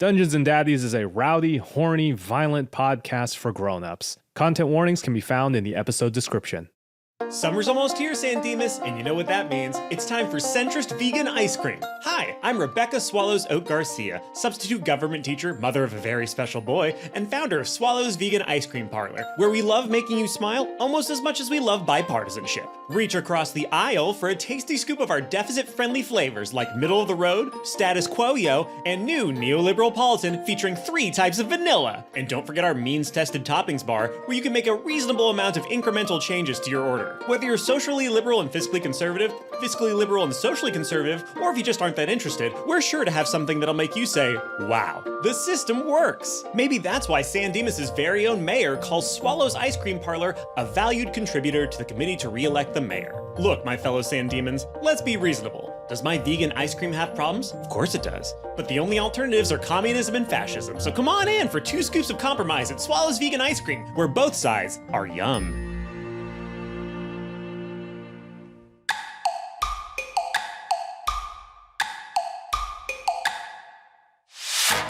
Dungeons and Daddies is a rowdy, horny, violent podcast for grown-ups. Content warnings can be found in the episode description. Summer's almost here, San Dimas, and you know what that means. It's time for centrist vegan ice cream. Hi, I'm Rebecca Swallows Oat Garcia, substitute government teacher, mother of a very special boy, and founder of Swallows Vegan Ice Cream Parlor, where we love making you smile almost as much as we love bipartisanship. Reach across the aisle for a tasty scoop of our deficit-friendly flavors like Middle of the Road, Status Quo Yo, and new Neoliberal Politan featuring 3 types of vanilla. And don't forget our means-tested toppings bar, where you can make a reasonable amount of incremental changes to your order. Whether you're socially liberal and fiscally conservative, fiscally liberal and socially conservative, or if you just aren't that interested, we're sure to have something that'll make you say, wow, the system works. Maybe that's why San Dimas' very own mayor calls Swallows Ice Cream Parlor a valued contributor to the committee to re-elect the mayor. Look, my fellow San Demons, let's be reasonable. Does my vegan ice cream have problems? Of course it does. But the only alternatives are communism and fascism, so come on in for 2 scoops of compromise at Swallows Vegan Ice Cream, where both sides are yum.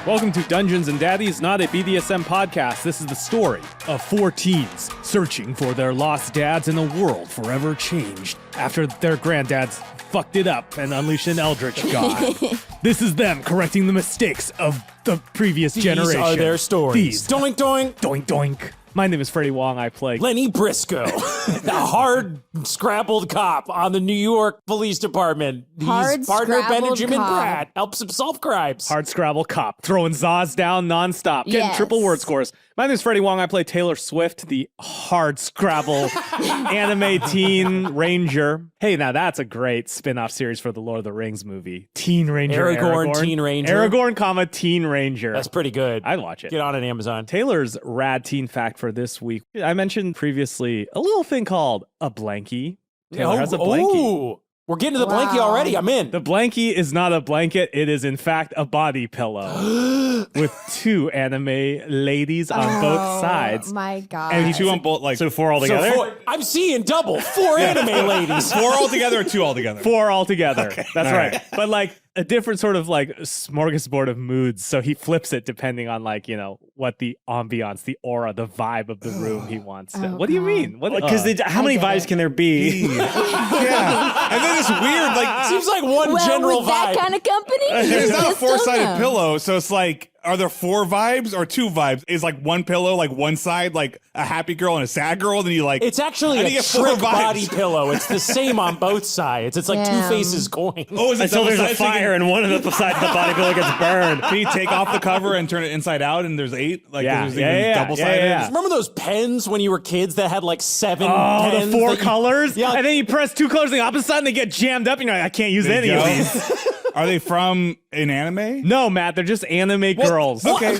Welcome to Dungeons and Daddies, not a BDSM podcast. This is the story of 4 teens searching for their lost dads in a world forever changed after their granddads fucked it up and unleashed an eldritch god. This is them correcting the mistakes of the previous generation. These are their stories. These. Doink, doink. Doink, doink. My name is Freddie Wong. I play Lenny Briscoe, the hard scrabbled cop on the New York Police Department. He's partner Benjamin Bratt, helps him solve crimes. Hard Scrabble cop, throwing Zaws down nonstop, getting triple word scores. My name is Freddie Wong. I play Taylor Swift, the hard Scrabble anime teen ranger. Hey, now that's a great spin-off series for the Lord of the Rings movie. Teen Ranger Aragorn, Teen Ranger. Aragorn, comma, Teen Ranger. That's pretty good. I'd watch it. Get on it, Amazon. Taylor's rad teen fact for this week. I mentioned previously a little thing called a blankie. Taylor has a blankie. Ooh. We're getting to the blankie already. I'm in. The blankie is not a blanket. It is, in fact, a body pillow with 2 anime ladies on both sides. Oh, my God. And 2 on both, like... So 4 altogether? I'm seeing double. 4 anime ladies. 4 altogether or 2 altogether? 4 altogether. Okay. That's All right. right. But, like, a different sort of, like, smorgasbord of moods. So he flips it depending on, like, you know, what the ambiance, the aura, the vibe of the room he wants. What do you mean? Because how many vibes can there be? Yeah. And then it's weird, like... Seems like one general with that vibe. kind of company, It's not a you still 4-sided know. pillow, so it's like... Are there 4 vibes or 2 vibes? Is like one pillow, like one side, like a happy girl and a sad girl, then you like... It's actually I a think it's 4 trick vibes. body pillow. It's the same on both sides. It's like 2 Damn. faces coin. Oh, is it Until there's a double-sided, so you fire and one of the sides of the body pillow gets burned. Can you take off the cover and turn it inside out and there's 8? Like, Yeah, there's yeah, even yeah, double-sided? yeah. Remember those pens when you were kids that had like 7 Oh, pens? the 4 that you- colors? Yeah. And then you press 2 colors on the opposite side and they get jammed up and you're like, I can't use any of these. Are they from an anime? No, Matt, they're just anime girls. Okay.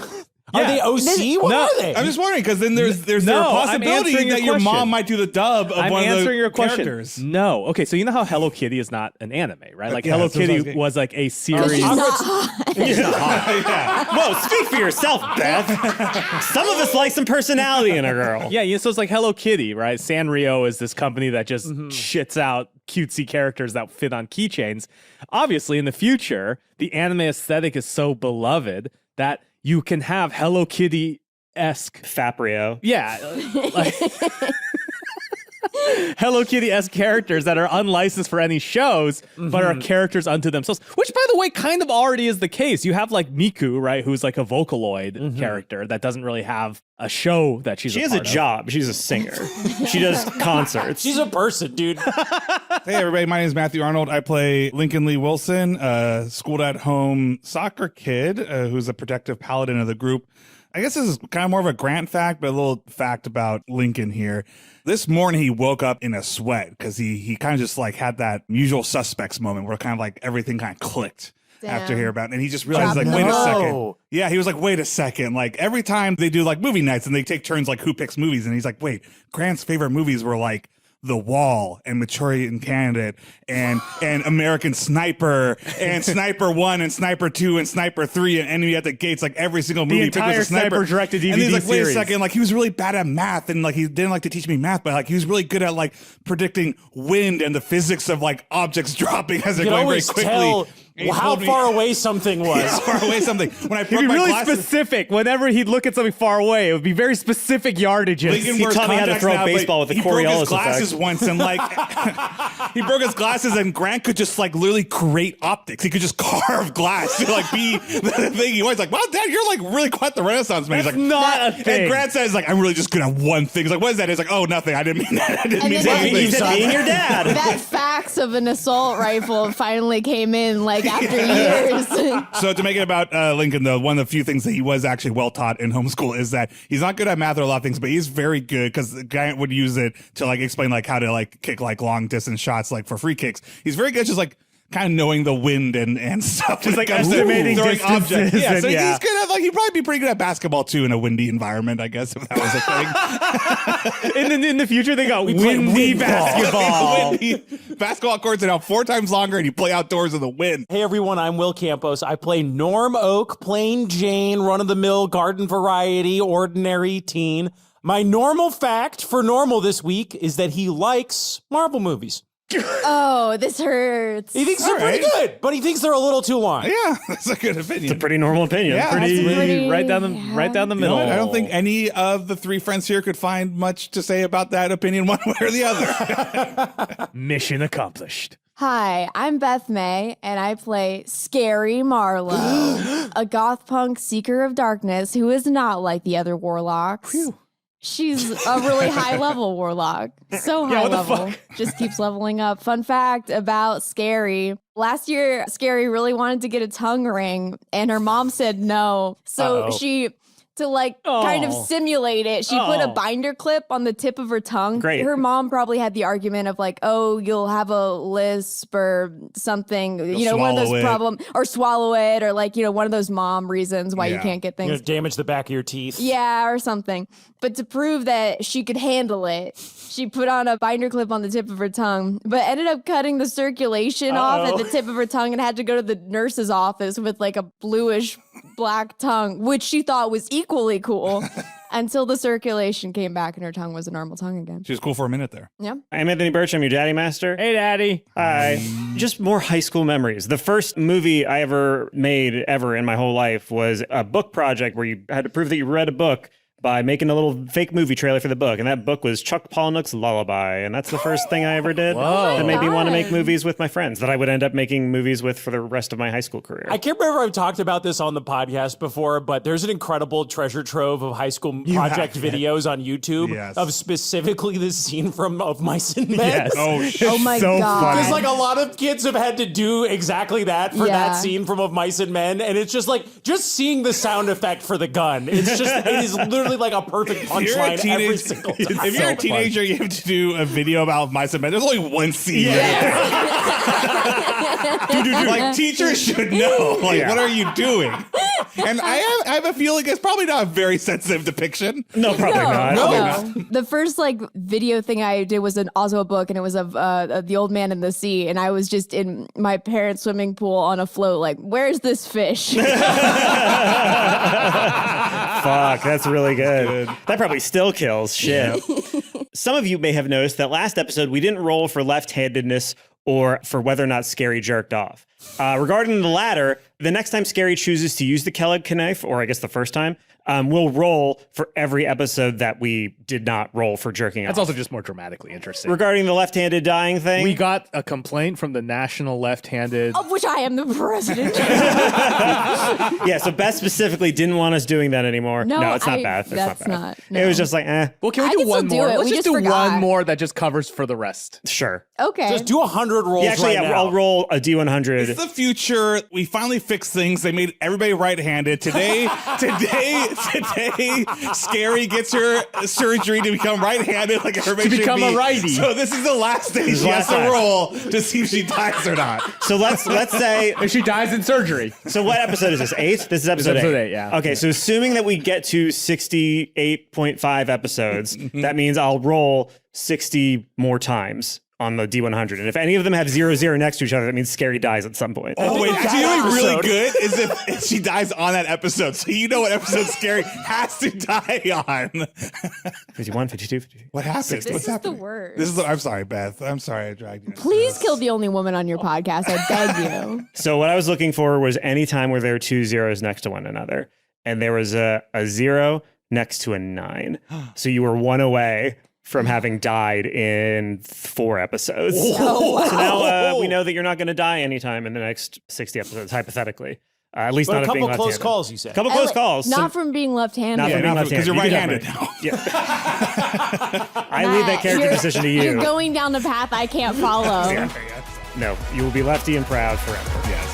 Are they OC? What No. are they? I'm just wondering, because then there's No, there a I'm possibility answering your that your question. mom might do the dub of I'm one of answering the your question. characters. No. Okay, so you know how Hello Kitty is not an anime, right? Like Yeah, Hello that's what I was Kitty getting- was like a She's series. not hot. Whoa, speak for yourself, Beth. Some of us like some personality in a girl. Yeah, so it's like Hello Kitty, right? Sanrio is this company that just shits out cutesy characters that fit on keychains. Obviously, in the future, the anime aesthetic is so beloved that you can have Hello Kitty-esque Faprio. Yeah. Like Hello Kitty-esque characters that are unlicensed for any shows, but are characters unto themselves. Which, by the way, kind of already is the case. You have like Miku, right, who's like a Vocaloid character that doesn't really have a show that she's She a has a part of. job. She's a singer. She does concerts. She's a person, dude. Hey everybody, my name is Matthew Arnold. I play Lincoln Lee Wilson, a schooled-at-home soccer kid who's a protective paladin of the group. I guess this is kind of more of a Grant fact, but a little fact about Lincoln here. This morning he woke up in a sweat because he kind of just like had that Usual Suspects moment where kind of like everything kind of clicked. After hearing about it. And he just realized, like, wait a second. Yeah, he was like, wait a second. Like, every time they do, like, movie nights and they take turns, like, who picks movies? And he's like, wait, Grant's favorite movies were, like, The Wall and Manchurian Candidate and American Sniper and Sniper 1 and Sniper 2 and Sniper 3 and Enemy at the Gates. Like, every single movie he picked was entire a sniper. Sniper-directed DVD And he's like, wait a series. second. Like, he was really bad at math and, like, he didn't like to teach me math, but, like, he was really good at, like, predicting wind and the physics of, like, objects dropping as they're You can going very always quickly. tell how far away something was. How far away something. When I He'd broke be my really glasses, specific. Whenever he'd look at something far away, it would be very specific yardages. Lincoln He wears taught me how to contacts throw a now, but baseball with the he broke his Coriolis glasses effect. once, and like he broke his glasses, and Grant could just like literally create optics. He could just carve glass to like be the thing he was. Like, wow, Dad, you're like really quite the Renaissance man. He's like, not a thing. And Grant says like, I'm really just good at one thing. He's like, what is that? He's like, oh, nothing. I didn't mean that. I didn't And mean then anything. He said being your dad. That fax of an assault rifle finally came in like after years. So to make it about Lincoln, though, one of the few things that he was actually well taught in homeschool is that he's not good at math or a lot of things, but he's very good because Grant would use it to like explain like how to like kick like long distance shots like for free kicks. He's very good just like kind of knowing the wind and stuff. Just like when it comes to estimating throwing distances objects. Yeah, so and- he's good at like he'd probably be pretty good at basketball too in a windy environment, I guess, if that was a thing. in the future, they got play windy windball. basketball. Windy basketball courts are now 4 times longer and you play outdoors in the wind. Hey everyone, I'm Will Campos. I play Norm Oak, plain Jane, run-of-the-mill, garden variety, ordinary teen. My normal fact for normal this week is that he likes Marvel movies. Oh, this hurts. He thinks they're pretty good, but he thinks they're a little too long. Yeah, that's a good opinion. It's a pretty normal opinion. Yeah. Pretty- right down the You middle. know what? I don't think any of the 3 friends here could find much to say about that opinion one way or the other. Mission accomplished. Hi, I'm Beth May, and I play Scary Marlowe, a goth punk seeker of darkness who is not like the other warlocks. She's a really high-level warlock. So high what the level. fuck? Just keeps leveling up. Fun fact about Scary. Last year, Scary really wanted to get a tongue ring, and her mom said no. So she... To like kind of simulate it, she put a binder clip on the tip of her tongue. Great. Her mom probably had the argument of like, oh, you'll have a lisp or something, one of those swallow it. problem or swallow it or like, one of those mom reasons why you Yeah. can't get You're things. gonna damage the back of your teeth. Yeah, or something. But to prove that she could handle it, she put on a binder clip on the tip of her tongue, but ended up cutting the circulation off at the tip of her tongue and had to go to the nurse's office with like a bluish black tongue, which she thought was equally cool until the circulation came back and her tongue was a normal tongue again. She was cool for a minute there. Yeah. I'm Anthony Burch. I'm your daddy master. Hey, Daddy. Hi. Just more high school memories. The first movie I ever made in my whole life was a book project where you had to prove that you read a book by making a little fake movie trailer for the book. And that book was Chuck Palahniuk's Lullaby. And that's the first thing I ever did that made me want to make movies with my friends that I would end up making movies with for the rest of my high school career. I can't remember if I've talked about this on the podcast before, but there's an incredible treasure trove of high school project videos on YouTube Yes. of specifically this scene from Of Mice and Men. Yes. Oh my so God. Because like a lot of kids have had to do exactly that for Yeah. that scene from Of Mice and Men, and it's just like just seeing the sound effect for the gun. It is literally like a perfect punchline every single time. If you're a teenager, you have to do a video about mice and men. There's only one scene. Like teachers should know. Like, what are you doing? And I have a feeling it's probably not a very sensitive depiction. No, probably not. No. The first like video thing I did was also a book, and it was of the old man in the sea, and I was just in my parents' swimming pool on a float, like, where's this fish? Fuck, that's really good. That probably still kills. Shit. Some of you may have noticed that last episode we didn't roll for left-handedness or for whether or not Scary jerked off. Regarding the latter, the next time Scary chooses to use the Kellogg knife, or I guess the first time, we'll roll for every episode that we did not roll for jerking That's off. also just more dramatically interesting. Regarding the left-handed dying thing, We got a complaint from the National Left-Handed. Of which I am the president. yeah, so Beth specifically didn't want us doing that anymore. No, it's not I- Beth. It's that's not Beth. not- It no. was just like, Well, can we I do can one still do more? it. Let's We just just do forgot. one more that just covers for the rest. sure. Okay. Just do 100 rolls Actually, right yeah, now. I'll roll a D100. It's the future. We finally fixed things. They made everybody right-handed. Today, Scary gets her surgery to become right-handed like everybody To should become be. a righty. So this is the last thing is she has last to time. roll to see if she dies or not. So let's say. If she dies in surgery. So what episode is this? 8? This is episode episode 8. 8, yeah. Okay, so assuming that we get to 68.5 episodes, that means I'll roll 60 more times on the D100. And if any of them have 0-0 next to each other, that means Scary dies at some point. Oh, wait, actually, you know what's really episode. good is if she dies on that episode. So you know what episode Scary has to die on. 51, 52, 53. What happens? This What's is happening? the worst. I'm sorry, Beth. I'm sorry I dragged you. Please kill the only woman on your podcast. I beg you. So what I was looking for was any time where there were 2 zeros next to one another. And there was a 0 next to a 9. So you were 1 away from having died in 4 episodes. Oh, wow. So now we know that you're not going to die anytime in the next 60 episodes, hypothetically. At least But not a of being couple close left-handed. calls, you said. Couple close calls. Not from being left-handed. Not from being Because you're left-handed. right-handed You now. could have Yeah. I leave that character You're- decision to you. You're going down the path I can't follow. No, you will be lefty and proud forever. Yes.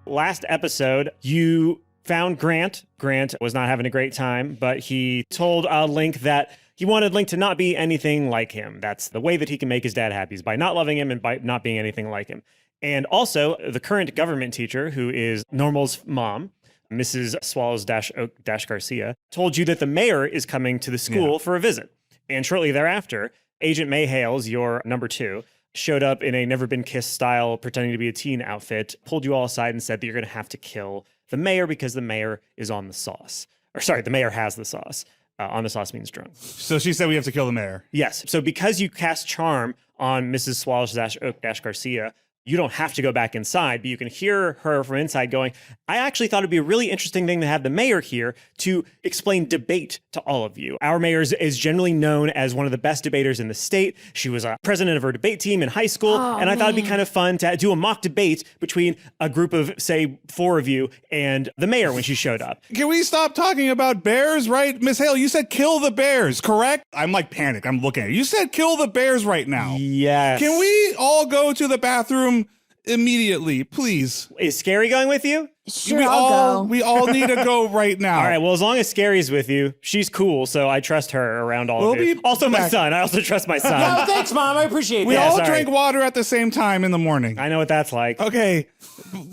Last episode, you found Grant. Grant was not having a great time, but he told Link that he wanted Link to not be anything like him. That's the way that he can make his dad happy, is by not loving him and by not being anything like him. And also, the current government teacher, who is Normal's mom, Mrs. Swallows-Garcia, told you that the mayor is coming to the school for a visit. And shortly thereafter, Agent May Hales, your number 2, showed up in a never-been-kissed style, pretending to be a teen outfit, pulled you all aside and said that you're going to have to kill the mayor because the mayor is on the sauce. Or sorry, the mayor has the sauce. On the sauce means drunk. So she said we have to kill the mayor. Yes. So because you cast charm on Mrs. Swallows-Garcia, you don't have to go back inside, but you can hear her from inside going, I actually thought it'd be a really interesting thing to have the mayor here to explain debate to all of you. Our mayor is generally known as one of the best debaters in the state. She was a president of her debate team in high school, and I thought it'd be kind of fun to do a mock debate between a group of, say, 4 of you and the mayor when she showed up. Can we stop talking about bears, right? Miss Hale, you said kill the bears, correct? I'm like panicked. I'm looking at it. You said kill the bears right now. Yes. Can we all go to the bathroom immediately, please? Is Scary going with you? Sure, we I'll go. We all need to go right now. All right, well, as long as Scary's with you, she's cool, so I trust her around all We'll of you. be Also, my back. son. I also trust my Oh, son. thanks, Mom. I appreciate We that. all sorry. drink water at the same time in the morning. I know what that's like. Okay,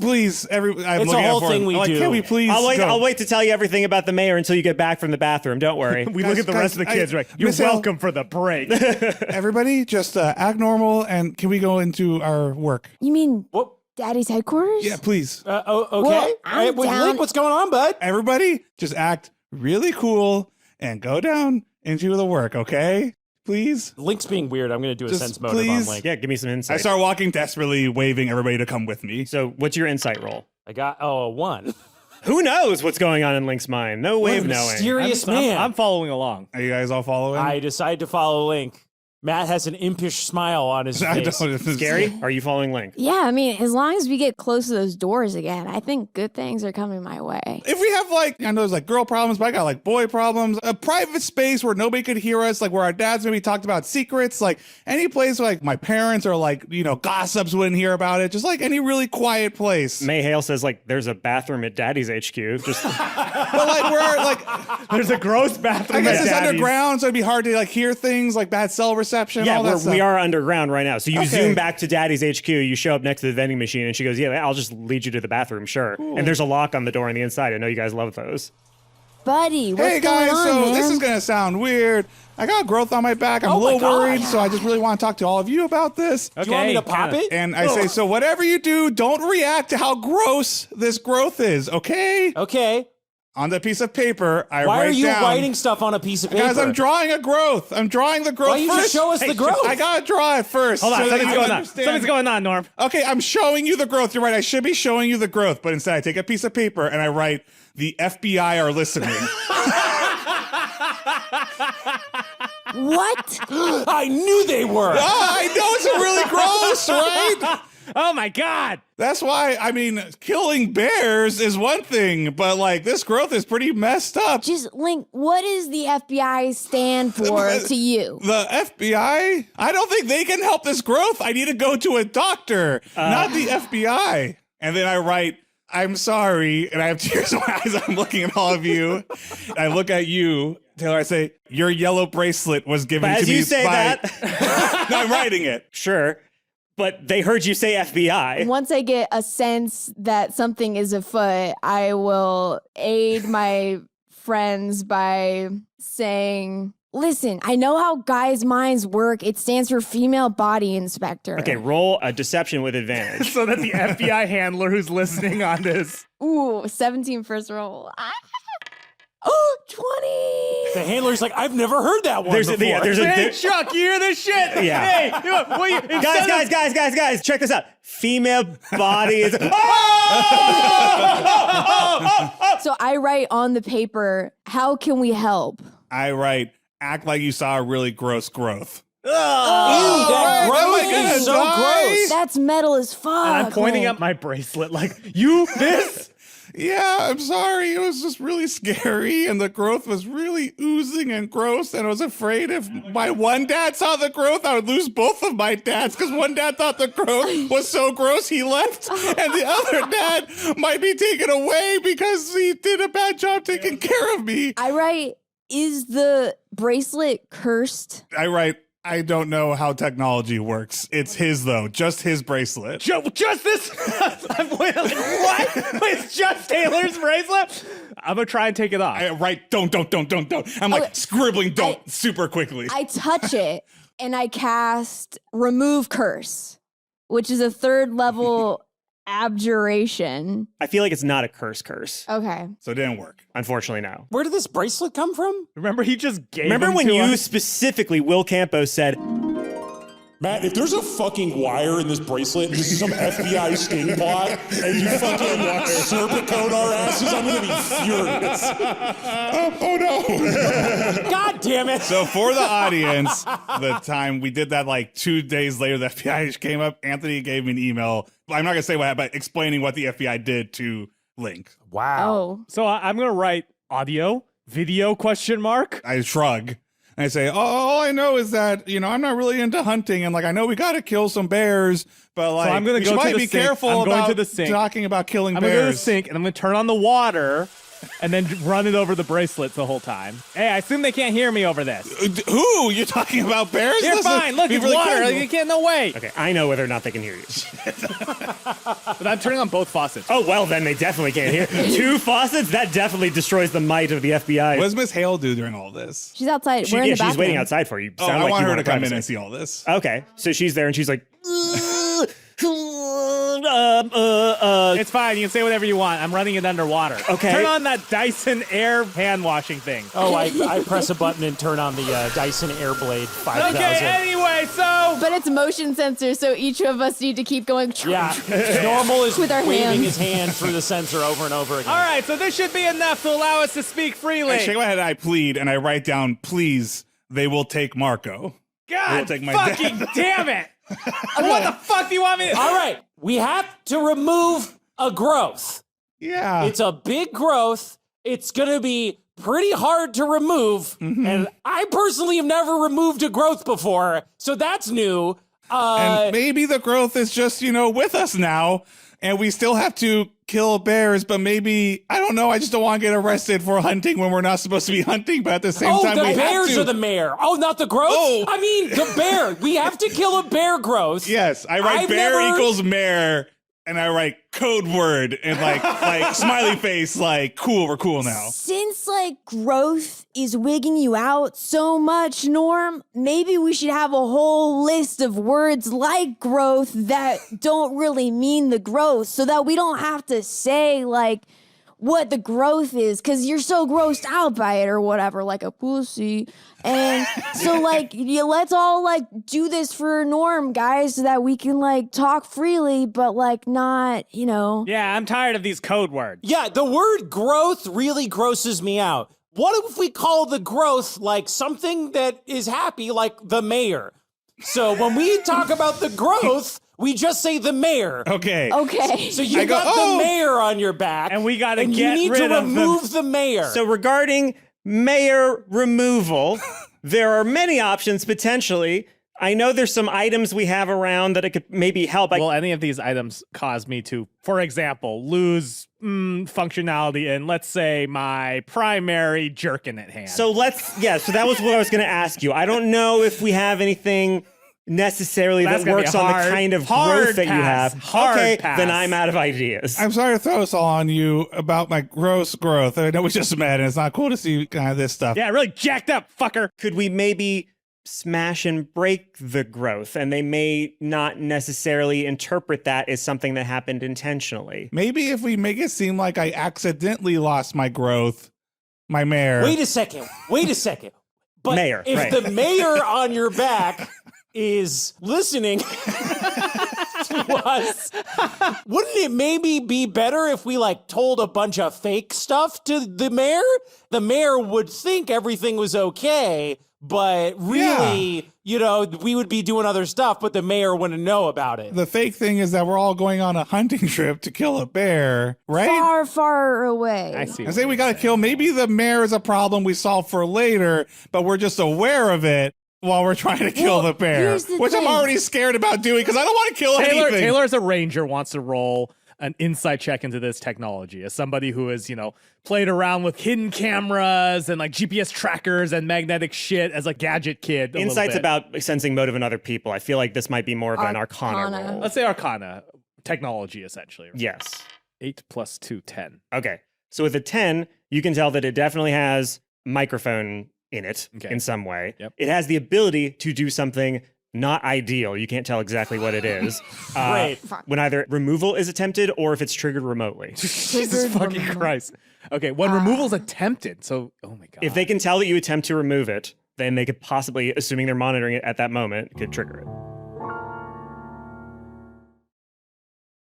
please, I'm It's a looking at whole for thing him. we I'm like, do. Can we please go? I'll wait to tell you everything about the mayor until you get back from the bathroom. Don't worry. We Guys, look at the rest of the guys, kids, I- right? You're Miss Hale- welcome for the break. Everybody, just act normal, and can we go into our work? You mean What? Daddy's headquarters? Yeah, please. Okay. Well, All I'm right, down. Link, what's going on, bud? Everybody, just act really cool and go down into the work, okay? Please. Link's being weird. I'm going to do a Just sense motive on please. Link. Yeah, give me some I insight. start walking desperately, waving everybody to come with me. So, what's your insight roll? I got, a 1. Who knows what's going on in Link's mind? No way of knowing. Mysterious man. I'm following along. Are you guys all following? I decide to follow Link. Matt has an impish smile on his I face. don't. Scary? Are you following Link? Yeah, I mean, as long as we get close to those doors again, I think good things are coming my way. If we have I know there's girl problems, but I got boy problems, a private space where nobody could hear us, where our dads maybe talked about secrets, any place where my parents or gossips wouldn't hear about it, just any really quiet place. May Hale says, there's a bathroom at Daddy's HQ. Just But where There's a gross I bathroom guess at it's Daddy's. underground, so it'd be hard to hear things like bad cell reception. yeah, all that stuff. we are underground right now. So you Okay. zoom back to Daddy's HQ. You show up next to the vending machine, and she goes, "Yeah, I'll just lead you to the bathroom, sure." And there's a lock on the door on the inside. I know you guys love those. Buddy, what's Hey going guys, on, so man? this is gonna sound weird. I got growth on my back. I'm a Oh my little God. worried, so I just really want to talk to all of you about this. Do you want me to Okay, pop kinda. it? And I say, so whatever you do, don't react to how gross this growth is, okay? Okay. On the piece of paper, I Why write are you down. writing stuff on a piece of paper? Guys, I'm drawing a growth. I'm drawing the growth Why don't you first. just show us the growth? I gotta draw it first. Hold on, so that something's you going can on. understand. Something's going on, Norm. Okay, I'm showing you the growth. You're right. I should be showing you the growth, but instead I take a piece of paper and I write, the FBI are listening. What? I knew they were. I know it's really gross, right? Oh my God. That's why, killing bears is one thing, but this growth is pretty messed up. Just, Link, what does the FBI stand for to you? The FBI? I don't think they can help this growth. I need to go to a doctor, not the FBI. And then I write, I'm sorry, and I have tears in my eyes. I'm looking at all of you. I look at you, Taylor. I say, your yellow bracelet was given But to as me you say by... that, No, I'm writing it. sure. But they heard you say FBI. Once I get a sense that something is afoot, I will aid my friends by saying, listen, I know how guys' minds work. It stands for female body inspector. Okay, roll a deception with advantage. So that the FBI handler who's listening on this. Ooh, 17 first roll. Oh, 20. The handler's like, I've never heard that one before. Hey, Chuck, you hear this shit? Yeah. Hey, guys, check this out. Female body is. So I write on the paper, how can we help? I write, act like you saw a really gross growth. Ew, that growth is so gross. That's metal as fuck. And I'm pointing man. at my bracelet like, you, this? Yeah, I'm sorry. It was just really scary, and the growth was really oozing and gross, and I was afraid if my one dad saw the growth, I would lose both of my dads, because one dad thought the growth was so gross he left, and the other dad might be taken away because he did a bad job taking care of me. I write, is the bracelet cursed? I write, I don't know how technology works. It's his, though. Just his bracelet. Just this? I'm like, what? It's just Taylor's bracelet? I'm going to try and take it off. I write, don't. I'm like scribbling don't super quickly. I touch it and I cast remove curse, which is a 3rd level abjuration. I feel like it's not a curse. Okay. So it didn't work. Unfortunately, no. Where did this bracelet come from? Remember, he just gave Remember them when to you us? specifically, Will Campos said, Matt, if there's a fucking wire in this bracelet and this is some FBI sting plot and you fucking serpent code our asses, I'm gonna be furious. Oh no. God damn it. So for the audience, the time we did that like 2 days later, the FBI came up. Anthony gave me an email. I'm not gonna say what happened, but explaining what the FBI did to Link. Wow. Oh. So I'm going to write audio, video, question mark. I shrug. And I say, all I know is that, I'm not really into hunting. And like, I know we got to kill some bears, but like, I'm gonna we go to might the be sink. careful I'm going about to the sink. talking about killing I'm going to go to the bears. sink and I'm going to turn on the water and then run it over the bracelet the whole time. Hey, I assume they can't hear me over this. Who? You're talking about bears? You're Listen, fine. Look, be it's really water. cool. You can't, no way. okay, I know whether or not they can hear you. But I'm turning on both faucets. Oh, well, then they definitely can't hear. 2 faucets? That definitely destroys the might of the FBI. What does Miss Hale do during all this? She's outside. We're in the bathroom. she's waiting outside for you. Oh, Sound I like want you her to come in privacy. and see all this. Okay, so she's there and she's like, It's fine. You can say whatever you want. I'm running it underwater. Okay. Turn on that Dyson air hand washing thing. Oh, I press a button and turn on the Dyson Airblade 5000. Okay, anyway, so But it's motion sensor, so each of us need to keep going. Yeah, Normal is With our waving hands. his hand through the sensor over and over again. all right, so this should be enough to allow us to speak freely. I shake my head, I plead, and I write down, please, they will take Marco. God take my fucking damn it. What the fuck do you want me to All right, we have to remove a growth. Yeah. It's a big growth. It's going to be pretty hard to remove. And I personally have never removed a growth before, so that's new. And maybe the growth is just, with us now, and we still have to kill bears, but maybe, I don't know, I just don't want to get arrested for hunting when we're not supposed to be hunting, but at the same time, the we have bears to. are the mayor. Oh, not the growth? Oh. I mean, the bear. We have to kill a bear growth. Yes, I write I've bear never- equals mayor, and I write code word, and like smiley face, like, cool, we're cool now. Since growth is wigging you out so much, Norm, maybe we should have a whole list of words like growth that don't really mean the growth so that we don't have to say what the growth is because you're so grossed out by it or whatever, like a pussy. And so let's all do this for Norm, guys, so that we can talk freely, but not, Yeah, I'm tired of these code words. Yeah, the word growth really grosses me out. What if we call the growth something that is happy, like the mayor? So when we talk about the growth, we just say the mayor. Okay. Okay. So you I go, got "Oh." the mayor on your back, And we gotta and get you need rid to of them. remove the mayor. so regarding mayor removal, there are many options potentially. I know there's some items we have around that it could maybe help. Will any of these items cause me to, for example, lose functionality in, let's say, my primary jerkin at hand? So that was what I was going to ask you. I don't know if we have anything necessarily That's that gonna be works a on hard- the kind of hard growth that you pass. have. Hard Okay, pass. then I'm out of ideas. I'm sorry to throw this all on you about my gross growth. I know we just met, and it's not cool to see kind of this stuff. Yeah, really jacked up, fucker. Could we maybe smash and break the growth? And they may not necessarily interpret that as something that happened intentionally. Maybe if we make it seem like I accidentally lost my growth, my mare. Wait a second. But Mayor, if right. the mayor on your back is listening to us, wouldn't it maybe be better if we like told a bunch of fake stuff to the mayor? The mayor would think everything was okay, but really, we would be doing other stuff, but the mayor wouldn't know about it. The fake thing is that we're all going on a hunting trip to kill a bear, right? Far, far away. I see. I say we got to kill. Maybe the mayor is a problem we solve for later, but we're just aware of it while we're trying to kill the bear, here's the which I'm thing. already scared about doing because I don't want to kill anything. Taylor, as a ranger, wants to roll an insight check into this technology as somebody who has, played around with hidden cameras and like GPS trackers and magnetic shit as a gadget kid. Insight's about sensing motive in other people. I feel like this might be more of an arcana Arcana. roll. Let's say Arcana technology, essentially. Yes. 8 + 2, 10. Okay. So with a 10, you can tell that it definitely has microphone in it in some way. Yep. It has the ability to do something not ideal. You can't tell exactly what it is. Great. When either removal is attempted or if it's triggered remotely. Jesus fucking Christ. Okay, when removal's attempted, so, oh my God. If they can tell that you attempt to remove it, then they could possibly, assuming they're monitoring it at that moment, could trigger it.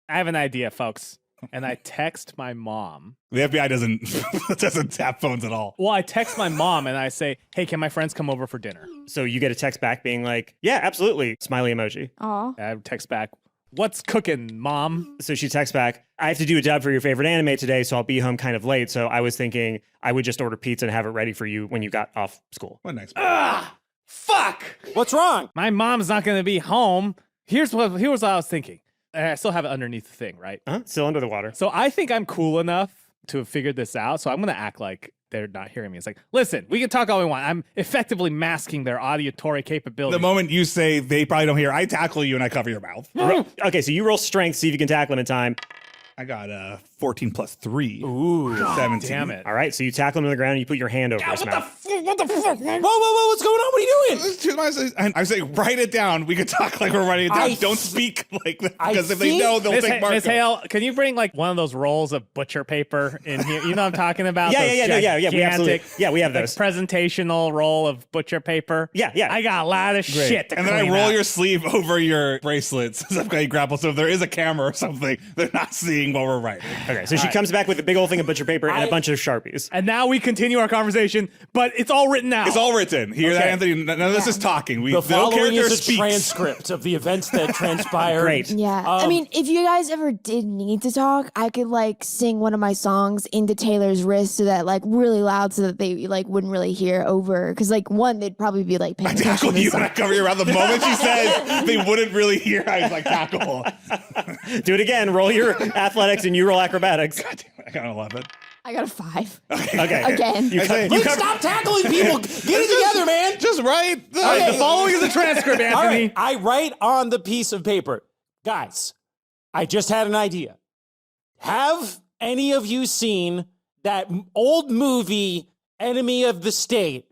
I have an idea, folks. And I text my mom. The FBI doesn't tap phones at all. Well, I text my mom and I say, hey, can my friends come over for dinner? So you get a text back being like, yeah, absolutely. Smiley emoji. Aw. I text back, what's cooking, mom? So she texts back, I have to do a dub for your favorite anime today, so I'll be home kind of late. So I was thinking I would just order pizza and have it ready for you when you got off school. What nice. Fuck! What's wrong? My mom's not going to be home. Here's what I was thinking. And I still have it underneath the thing, right? Still under the water. So I think I'm cool enough to have figured this out. So I'm going to act like they're not hearing me. It's like, listen, we can talk all we want. I'm effectively masking their auditory capability. The moment you say they probably don't hear, I tackle you and I cover your mouth. Okay, so you roll strength, see if you can tackle him in time. I got 14 plus 3. Ooh. 17. Damn it. All right, so you tackle him to the ground and you put your hand over his mouth. What the fuck? Whoa, what's going on? What are you doing? I say, write it down. We could talk like we're writing it down. Don't speak like that because if they think- know, they'll Miss think Marco. Miss Hale, can you bring like one of those rolls of butcher paper in here? You know what I'm talking about? Yeah, Those yeah. We absolutely, gigantic, we have like, those. presentational roll of butcher paper. Yeah. I got a lot of shit to And then I clean roll up. your sleeve over your bracelets as I've got you grapple. So if there is a camera or something, they're not seeing while we're writing. Okay, so she comes back with a big old thing of butcher paper and a bunch of Sharpies. And now we continue our conversation, but it's all written out. It's all written. Hear that, Okay. Anthony? None of this is talking. The No following character is a speaks. transcript of the events that transpired. Great. Yeah. I mean, if you guys ever did need to talk, I could like sing one of my songs into Taylor's wrist so that like really loud so that they like wouldn't really hear over. Cause like one, they'd probably be like paying I attention tackle to the you song. and I cover you around. The moment she says they wouldn't really hear, I was like, tackle. Do it again. Roll your athletics and you roll acrobatics. God damn it, I got 11. I got a 5. Okay. Again. You say- Wait, stop tackling people. Get it together, man. Just write. All right, the following is a transcript, Anthony. All right, I write on the piece of paper. Guys, I just had an idea. Have any of you seen that old movie, Enemy of the State,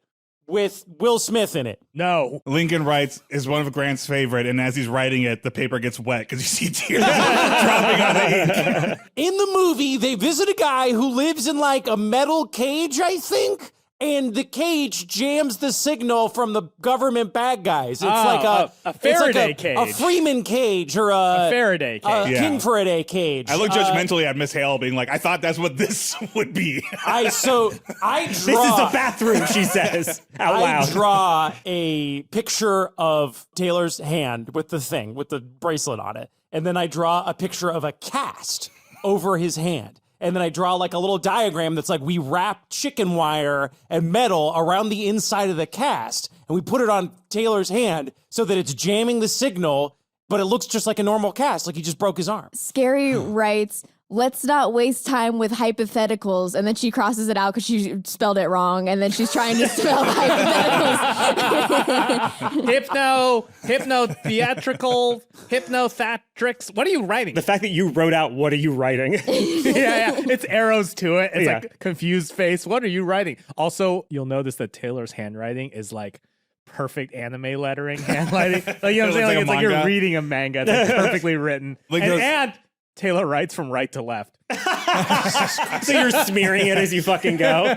with Will Smith in it? No. Lincoln writes is one of Grant's favorite, and as he's writing it, the paper gets wet because you see tears dropping on the ink. In the movie, they visit a guy who lives in like a metal cage, I think, and the cage jams the signal from the government bad guys. It's like a it's Faraday like cage. a Freeman cage or a Faraday cage. a Yeah. King Faraday cage. I look judgmentally at Miss Hale, being like, I thought that's what this would be. I draw. This is the bathroom, she says out I loud. draw a picture of Taylor's hand with the thing, with the bracelet on it. And then I draw a picture of a cast over his hand. And then I draw like a little diagram that's like we wrap chicken wire and metal around the inside of the cast. And we put it on Taylor's hand so that it's jamming the signal, but it looks just like a normal cast, like he just broke his arm. Scary writes, let's not waste time with hypotheticals. And then she crosses it out because she spelled it wrong. And then she's trying to spell hypotheticals. Theatrical, hypnothatrics. What are you writing? The fact that you wrote out, what are you writing? yeah. It's arrows to it. It's Yeah. like confused face. What are you writing? Also, you'll notice that Taylor's handwriting is like perfect anime lettering handwriting. Like, you know what I'm saying? Like a It's like you're manga. reading a manga. It's like perfectly written. Like and, those- and Taylor writes from right to left. So you're smearing it as you fucking go.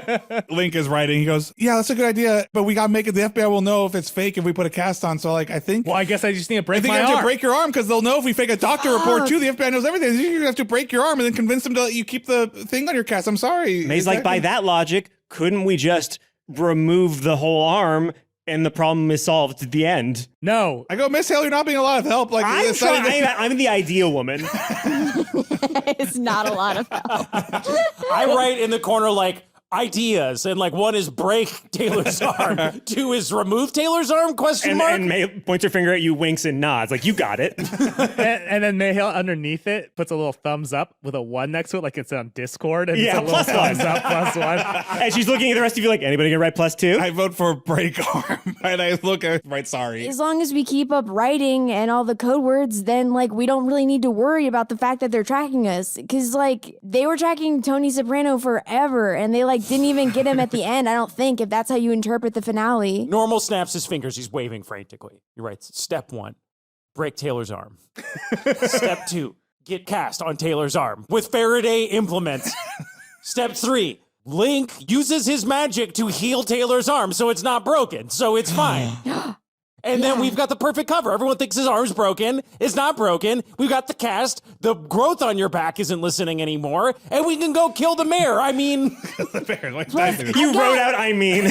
Link is writing. He goes, yeah, that's a good idea, but we got to make it. The FBI will know if it's fake if we put a cast on. So, like, I think. Well, I guess I just need to I break think my you have arm. to break your arm because they'll know if we fake a doctor report too. The FBI knows everything. You have to break your arm and then convince them to let you keep the thing on your cast. I'm sorry. May's like, by that logic, couldn't we just remove the whole arm and the problem is solved at the end? No. I go, Miss Hale, you're not being a lot of help. Like, I'm it's not even- I'm the ideal woman. It's not a lot of help. I write in the corner like ideas, and like one is break Taylor's arm, two is remove Taylor's arm, question And, mark. and May points her finger at you, winks and nods. Like, you got it. and then Mayhale underneath it puts a little thumbs up with a 1 next to it, like it's on Discord. And Yeah, it's a little plus one. thumbs up, plus one. And she's looking at the rest of you like, anybody gonna write +2? I vote for break arm. And I look at right, sorry. As long as we keep up writing and all the code words, then like we don't really need to worry about the fact that they're tracking us. Cause like they were tracking Tony Soprano forever and they like didn't even get him at the end, I don't think, if that's how you interpret the finale. Normal snaps his fingers. He's waving frantically. He writes, step 1, break Taylor's arm. Step 2, get cast on Taylor's arm with Faraday implements. Step 3, Link uses his magic to heal Taylor's arm so it's not broken, so it's fine. And then we've got the perfect cover. Everyone thinks his arm's broken. It's not broken. We've got the cast. The growth on your back isn't listening anymore. And we can go kill the mayor. I mean... You wrote out, I mean.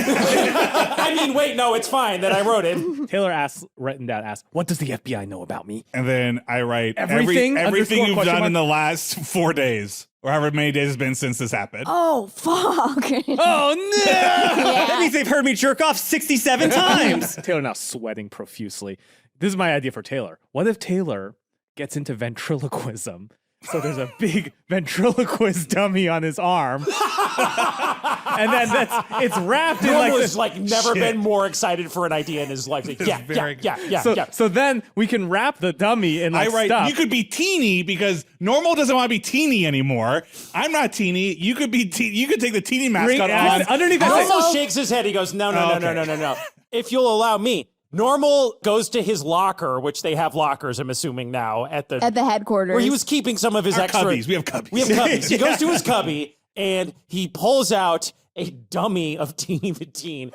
wait, no, it's fine that I wrote it. Taylor asks, written down, asks, what does the FBI know about me? And then I write Everything? everything Underscore you've question done in mark? the last 4 days, or however many days it's been since this happened. Oh, fuck. Oh, no! That means they've heard me jerk off 67 times. Taylor now sweating profusely. This is my idea for Taylor. What if Taylor gets into ventriloquism? So there's a big ventriloquist dummy on his arm. And then it's wrapped in Normal like has like never been more excited for an idea in his life. Like, yeah. So then we can wrap the dummy in like I write, stuff. you could be teeny because Normal doesn't want to be teeny anymore. I'm not teeny. You could be you could take the teeny mascot on. Underneath that. Normal shakes his head. He goes, no. If you'll allow me. Normal goes to his locker, which they have lockers, I'm assuming now, at the headquarters. where he was keeping some of his Our extra. cubbies. We have cubbies. We have cubbies. He goes to his cubby and he pulls out a dummy of Teeny the Teen.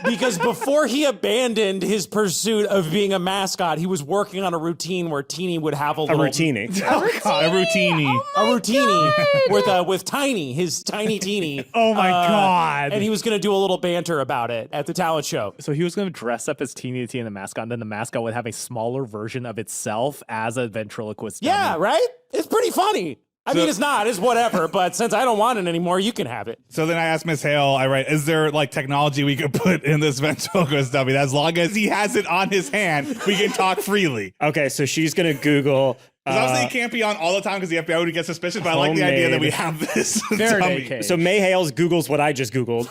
Because before he abandoned his pursuit of being a mascot, he was working on a routine where Teeny would have a little routine. A routini. a routine with Tiny, his tiny teeny. Oh my God. And he was going to do a little banter about it at the talent show. So he was going to dress up as Teeny the T and the mascot, and then the mascot would have a smaller version of itself as a ventriloquist dummy. Yeah, right? It's pretty funny. I mean, it's not. It's whatever. But since I don't want it anymore, you can have it. So then I asked Miss Hale, I write, is there like technology we could put in this ventriloquist dummy that as long as he has it on his hand, we can talk freely? Okay, so she's gonna Google. Because obviously it can't be on all the time because the FBI would get suspicious, but I like the idea that we have this Faraday dummy. cage. So May Hales Googles what I just Googled,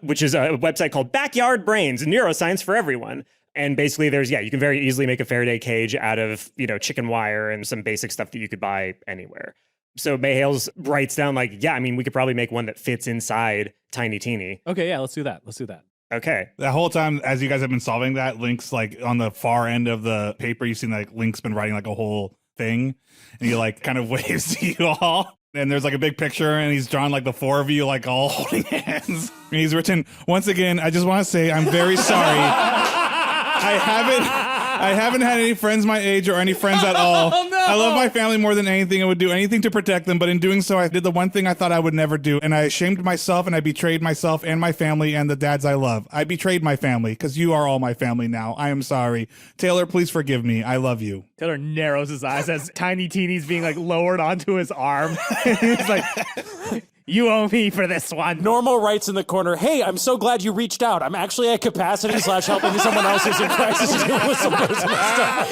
which is a website called Backyard Brains, Neuroscience for Everyone. And basically you can very easily make a Faraday cage out of, chicken wire and some basic stuff that you could buy anywhere. So May Hales writes down we could probably make one that fits inside Tiny Teeny. Okay, yeah, let's do that. Okay. The whole time, as you guys have been solving that, Link's like on the far end of the paper, you've seen like Link's been writing like a whole thing, and he like kind of waves to you all. And there's like a big picture, and he's drawn like the 4 of you like all holding hands. And he's written, once again, I just want to say I'm very sorry. I haven't had any friends my age or any friends at all. Oh, no. I love my family more than anything and would do anything to protect them. But in doing so, I did the one thing I thought I would never do. And I ashamed myself and I betrayed myself and my family and the dads I love. I betrayed my family because you are all my family now. I am sorry. Taylor, please forgive me. I love you. Taylor narrows his eyes as Tiny Teeny's being like lowered onto his arm. He's like, you owe me for this one. Normal writes in the corner, hey, I'm so glad you reached out. I'm actually at capacity / helping someone else who's in crisis deal with some personal stuff.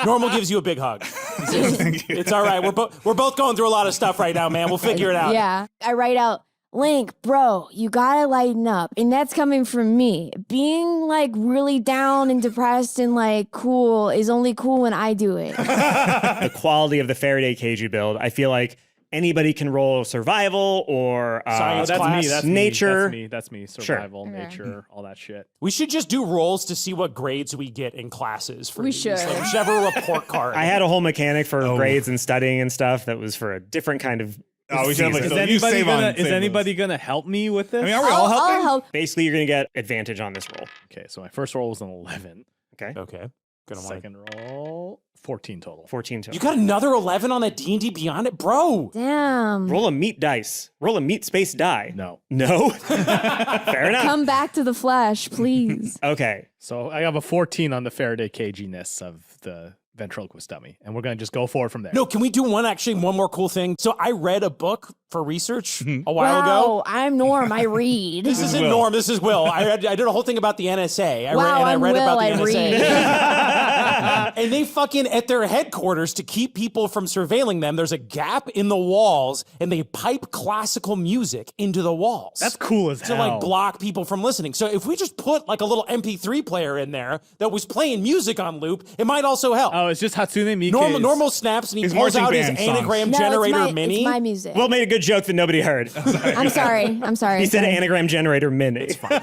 Normal gives you a big hug. Thank you. It's all right. We're both going through a lot of stuff right now, man. We'll figure it out. Yeah. I write out, Link, bro, you gotta lighten up. And that's coming from me. Being like really down and depressed and like cool is only cool when I do it. The quality of the Faraday cage you build, I feel like anybody can roll survival or Science That's class. me. That's nature. That's me. Survival, nature, all that shit. We should just do rolls to see what grades we get in classes. For We these. should. Like, we should have a report card. I had a whole mechanic for grades and studying and stuff that was for a different kind of. Oh, we should have like season. so you save on. Is anybody gonna help me with this? I mean, are we all helping? I'll help. Basically, you're going to get advantage on this roll. Okay, so my first roll was an 11. Okay. Okay. Good on Second roll, 14 total. 14 total. You got another 11 on that D&D Beyond it? Bro. Damn. Roll a meat dice. Roll a meat space die. No. No? Fair enough. Come back to the flesh, please. Okay. So I have a 14 on the Faraday caginess of the ventriloquist dummy, and we're gonna just go forward from there. No, can we do one more cool thing? So I read a book for research a while ago. Wow, I'm Norm. I read. This isn't Norm, this is Will. I did a whole thing about the NSA. I Wow, read I'm about Will, the I NSA. And they fucking, at their headquarters, to keep people from surveilling them, there's a gap in the walls, and they pipe classical music into the walls. That's cool as to hell. like block people from listening. So if we just put like a little MP3 player in there that was playing music on loop, it might also help. Oh, it's just Hatsune Miike's. Normal snaps, and he His pulls marching out his band songs. anagram No, generator mini. It's my music. Will made a good joke that nobody heard. I'm sorry. I'm sorry. He said anagram generator mini. It's fine.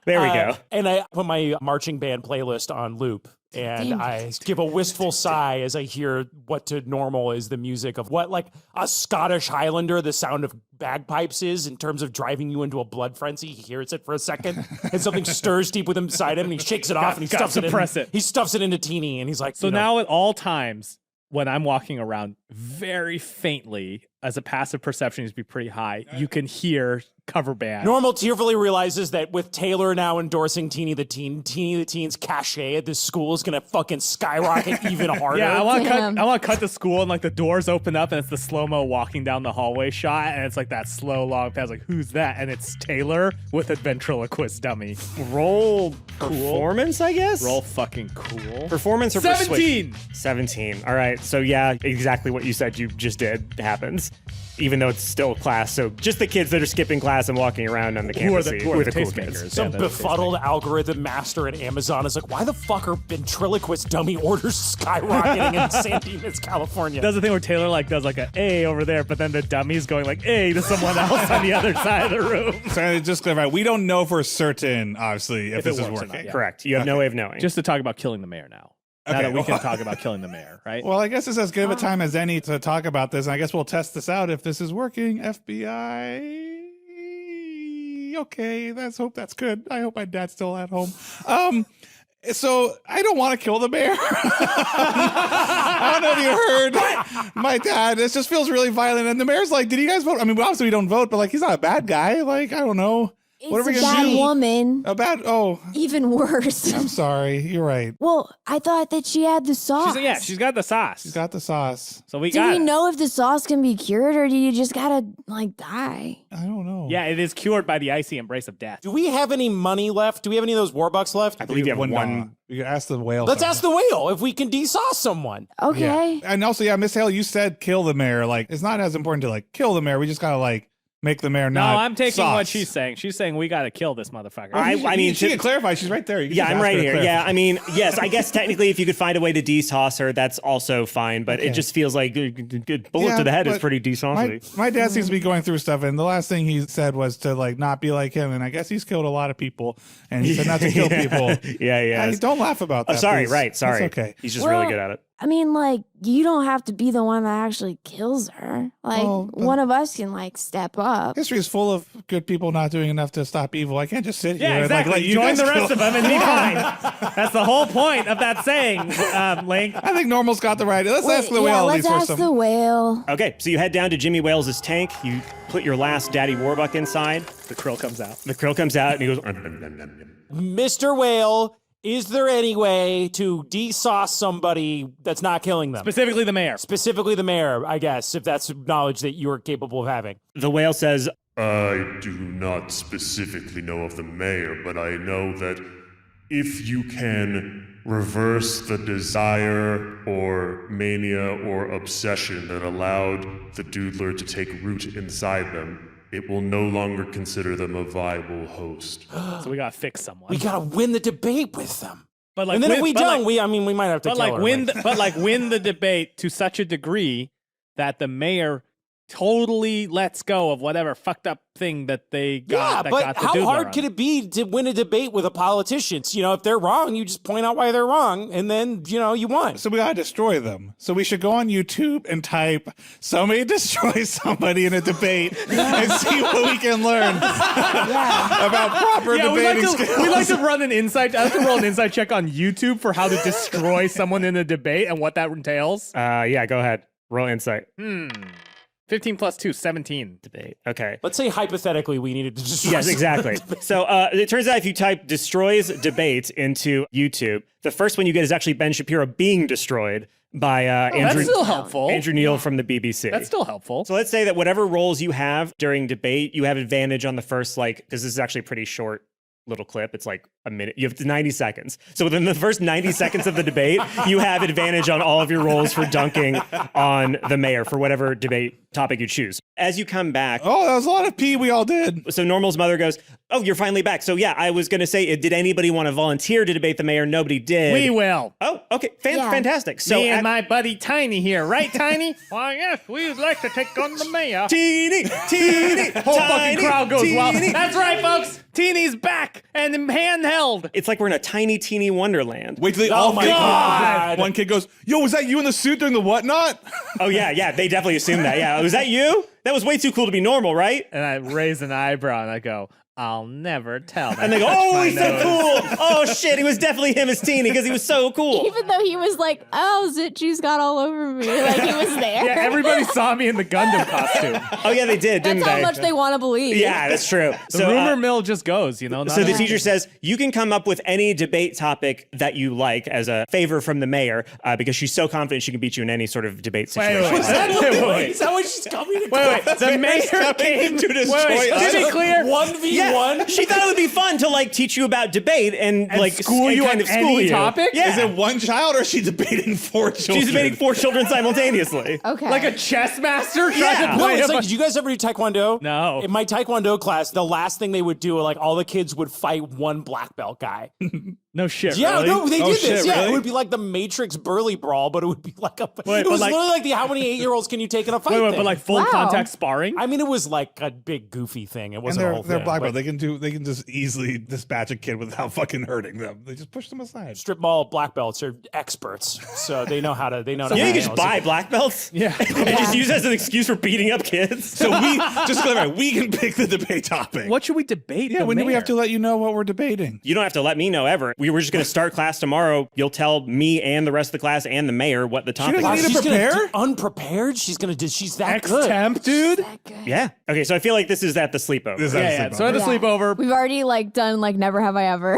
There we go. And I put my marching band playlist on loop. And Damn I give a wistful sigh as I hear what to normal is the music of what like a Scottish Highlander, the sound of bagpipes is in terms of driving you into a blood frenzy. He hears it for a second and something stirs deep within inside him and he shakes it off and he stuffs it in. suppress it. He stuffs it into Teeny and he's like, So now at all times when I'm walking around very faintly, as a passive perception needs to be pretty high, you can hear cover band. Normal tearfully realizes that with Taylor now endorsing Teeny the Teen's cachet at this school is gonna fucking skyrocket even harder. Yeah, I want Damn. to cut to school and like the doors open up and it's the slow-mo walking down the hallway shot and it's like that slow long pass like who's that? And it's Taylor with a ventriloquist dummy. Roll performance, I guess? Roll fucking cool. Performance or 17. 17. All right. So yeah, exactly what you said you just did happens. Even though it's still class. So just the kids that are skipping class and walking around on the campus who are the cool tastemakers. kids. Some Yeah, that's befuddled algorithm master at Amazon is like, why the fuck are ventriloquist dummy orders skyrocketing in San Dimas, California? Does the thing where Taylor like does like a A over there, but then the dummy's going like A to someone else on the other side of the room. So just clarify, we don't know for certain, obviously, if this it is works or working. not, yeah. Correct. You have no way of knowing. Just to talk about killing the mayor now. Now Okay, that we well- can talk about killing the mayor, right? Well, I guess it's as good of a time as any to talk about this. And I guess we'll test this out if this is working. FBI. Okay, let's hope that's good. I hope my dad's still at home. So I don't want to kill the mayor. I don't know if you heard my dad. This just feels really violent. And the mayor's like, did you guys vote? I mean, obviously we don't vote, but like, he's not a bad guy. Like, I don't know. It's What are we a gonna bad do? woman. Oh, Even worse. I'm sorry. You're right. Well, I thought that she had the sauce. She's got the sauce. She's got the sauce. So we Do got we it. know if the sauce can be cured or do you just gotta like die? I don't know. Yeah, it is cured by the icy embrace of death. Do we have any money left? Do we have any of those Warbucks left? I believe you have one. You can ask the whale. Let's ask the whale if we can desauce someone. Okay. Yeah. And also, yeah, Miss Hale, you said kill the mayor. Like, it's not as important to like kill the mayor. We just gotta like make the mayor No, not. I'm taking what sauce. she's saying. She's saying we got to kill this motherfucker. I mean, she can clarify. She's right there. You can Yeah, just I'm ask right her to here. clarify. Yeah, I mean, yes, I guess technically if you could find a way to desauce her, that's also fine, but it just feels like a good bullet Yeah, to the head is but pretty desaucy. My dad seems to be going through stuff, and the last thing he said was to like not be like him. And I guess he's killed a lot of people, and he said not to kill people. Yeah. Hey, don't laugh about that. Oh, sorry, please. right, sorry. It's okay. He's just really Well, good at it. I mean, like, you don't have to be the one that actually kills her. Like, Well, but- one of us can, like, step up. History is full of good people not doing enough to stop evil. I can't just sit here Yeah, and exactly. like let you Join guys the kill- rest of them and be fine. That's the whole point of that saying, Link. I think Normal's got the right. Let's ask the whale at let's least for ask some. the whale. Okay, so you head down to Jimmy Wales' tank. You put your last Daddy Warbuck inside. The krill comes out. The krill comes out and he goes, Mr. Whale, is there any way to desauce somebody that's not killing them? Specifically the mayor. Specifically the mayor, I guess, if that's knowledge that you're capable of having. the whale says, I do not specifically know of the mayor, but I know that if you can reverse the desire or mania or obsession that allowed the doodler to take root inside them, it will no longer consider them a viable host. So we gotta fix someone. We gotta win the debate with them. But like, And then if win- we but don't, like- we might have to but kill like her. win, win the debate to such a degree that the mayor totally lets go of whatever fucked up thing that they got. Yeah, that but got the how doodler hard on. could it be to win a debate with a politician? You know, if they're wrong, you just point out why they're wrong, and then, you know, you won. So we gotta destroy them. So we should go on YouTube and type "somebody destroy somebody" in a debate and see what we can learn about proper debating skills. We like to run an insight. I like to roll an insight check on YouTube for how to destroy someone in a debate and what that entails. Yeah, go ahead. Roll insight. 15 plus 2, 17. Debate. Okay. Let's say hypothetically we needed to destroy Yes, exactly. So it turns out if you type destroys debate into YouTube, the first one you get is actually Ben Shapiro being destroyed by That's Andrew, still helpful. Andrew Neil from the BBC. That's still helpful. So let's say that whatever roles you have during debate, you have advantage on the first, because this is actually a pretty short little clip. It's like a minute. You have 90 seconds. So within the first 90 seconds of the debate, you have advantage on all of your roles for dunking on the mayor for whatever debate topic you choose. As you come back, Oh, that was a lot of pee we all did. so Normal's mother goes, "Oh, you're finally back." So yeah, I was going to say, did anybody want to volunteer to debate the mayor? Nobody did. We will. Oh, okay. Yeah. Fantastic. So Me and my buddy Tiny here, right, Tiny? Why, yes, we would like to take on the mayor. teeny, Whole fucking crowd goes wild. teeny. That's right, folks. Teeny's back and handheld. It's like we're in a tiny weonderland. Wait till they all my fake God. One kid goes, "Yo, was that you in the suit during the whatnot?" Oh yeah, they definitely assumed that. Yeah, was that you? That was way too cool to be normal, right? And I raise an eyebrow and I go, I'll never tell. And they go, "Oh, he's so cool! Oh shit, he was definitely him as Teeny because he was so cool." Even though he was like, oh, zit juice got all over me. Like, he was there. Yeah, everybody saw me in the Gundam costume. Oh yeah, they did, didn't That's how they? much they want to believe. Yeah, that's true. The rumor mill just goes, you know. So the teacher says, you can come up with any debate topic that you like as a favor from the mayor because she's so confident she can beat you in any sort of debate situation. Is that what Wait, the- wait. is that what she's coming to Wait, the mayor came to destroy wait, us. to be clear, 1v1? Yeah, she thought it would be fun to like teach you about debate and like school and you kind on of school any you. topic? Yeah, Is it one child or is she debating 4 children? she's debating 4 children simultaneously. Okay. like a chess master trying Yeah. to No, play it's him. like, did you guys ever do Taekwondo? No. In my Taekwondo class, the last thing they would do, like all the kids would fight one black belt guy. No shit. Yeah, really? no, they Oh, did shit, this. Yeah, really? it would be like the Matrix Burly Brawl, but it would be like a. Wait, it but was like- literally like the how many 8-year-olds can you take in a fight? Wait, thing. but like full Wow. contact sparring? I mean, it was like a big goofy thing. It And wasn't a whole they're thing. black but belt. They can just easily dispatch a kid without fucking hurting them. They just push them aside. Strip mall black belts are experts, so they know how to. They know. Yeah, you how can to just buy black belts. Yeah. And just use it as an excuse for beating up kids. So we just to clarify, we can pick the debate topic. What should we debate? Yeah, the when do we mayor? have to let you know what we're debating? You don't have to let me know ever. We were just going to start class tomorrow. You'll tell me and the rest of the class and the mayor what the topic doesn't is. need to She's gonna prepare? do unprepared. She's gonna do. She's that good. Ex-temp, dude? Yeah. Okay, so I feel like this is at the sleepover. Is Yeah. So at the Yeah. sleepover, We've already like done like never have I ever.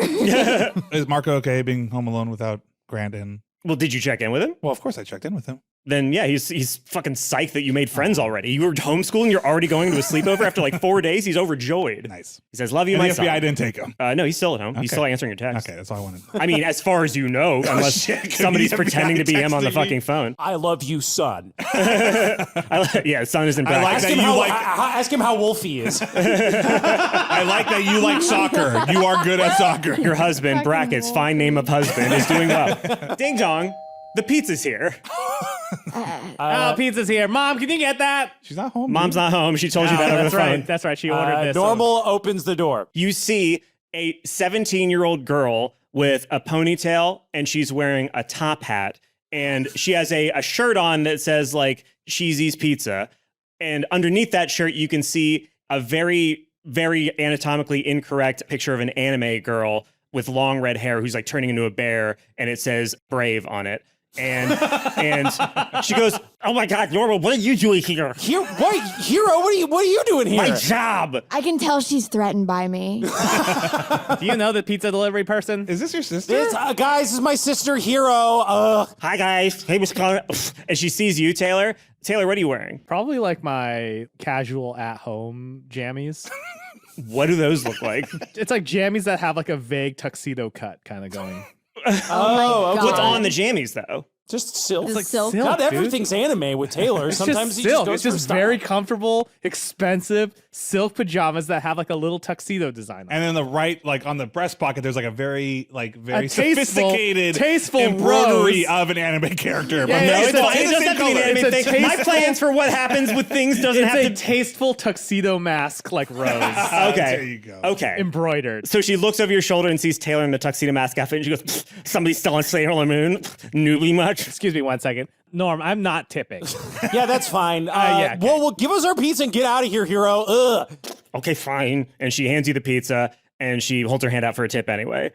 Is Marco okay being home alone without Grant in? Well, did you check in with him? Well, of course I checked in with him. Then yeah, he's fucking psyched that you made friends already. You were homeschooling, you're already going to a sleepover after like 4 days. He's overjoyed. Nice. He says, "Love you, And my the son." FBI didn't take him. No, he's still at home. He's Okay. still answering your text. Okay, that's all I wanted. I mean, as far as you know, unless shit, could somebody's be FBI pretending to be him on the texting me. fucking phone. I love you, son. Yeah, son is in I like brackets. that Ask him, you how, like- ask him how Wolfie is. I like that you like soccer. You are good at soccer. Your husband, Fucking brackets, wolf. fine name of husband, is doing well. Ding dong, the pizza's here. oh, pizza's here. Mom, can you get that? She's not home. Mom's not home. She told you that over the That's phone. right. That's right. She ordered this. Normal opens the door. You see a 17-year-old girl with a ponytail and she's wearing a top hat and she has a shirt on that says like Cheesy's Pizza. And underneath that shirt, you can see a very, very anatomically incorrect picture of an anime girl with long red hair who's like turning into a bear and it says Brave on it. And she goes, "Oh my God, Normal, what are you doing here? Hero, what are you doing here? My job." I can tell she's threatened by me. Do you know the pizza delivery person? Is this your sister? This, guys, this is my sister Hero. Hi guys. Hey, Mr. Connor. And she sees you, Taylor. Taylor, what are you wearing? Probably like my casual at-home jammies. What do those look like? It's like jammies that have like a vague tuxedo cut kind of going. Oh my What's God. on the jammies though? Just silk. It's like silk. Not dude. everything's anime with Taylor. Sometimes he silk. just goes It's for just style. very comfortable, expensive silk pajamas that have like a little tuxedo design on. And then the right, like on the breast pocket, there's like a very sophisticated tasteful embroidery rose. of an anime character. Yeah, but yeah, no, it's it's a- fine. It It's the doesn't same have to be an color. anime It's a thing. My tasteful- plans for what happens with things doesn't It's have a to. tasteful tuxedo mask like rose Okay. There you go. Okay. embroidered. So she looks over your shoulder and sees Taylor in the tuxedo mask outfit, and she goes, "Pfft, "Somebody's still on Sailor Moon. Newbie much?" Excuse me 1 second. Norm, I'm not tipping. Yeah, that's fine. yeah, okay. Well, give us our pizza and get out of here, hero. Ugh. Okay, fine. And she hands you the pizza, and she holds her hand out for a tip anyway.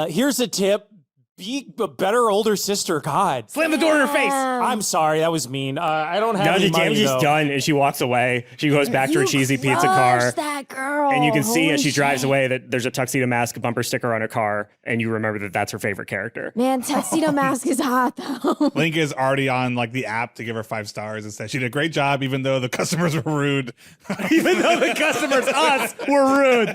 Here's a tip. Be a better older sister. God. Slam the door in her face. I'm sorry. That was mean. I don't have Now any the money, damage is though. done, and she walks away. She goes back to her You cheesy pizza crushed car. that girl. And you can see Holy as she drives shit. away that there's a tuxedo mask bumper sticker on her car, and you remember that that's her favorite character. Man, tuxedo mask is hot though. Link is already on like the app to give her 5 stars and said she did a great job, even though the customers were rude. Even though the customers, us, were rude.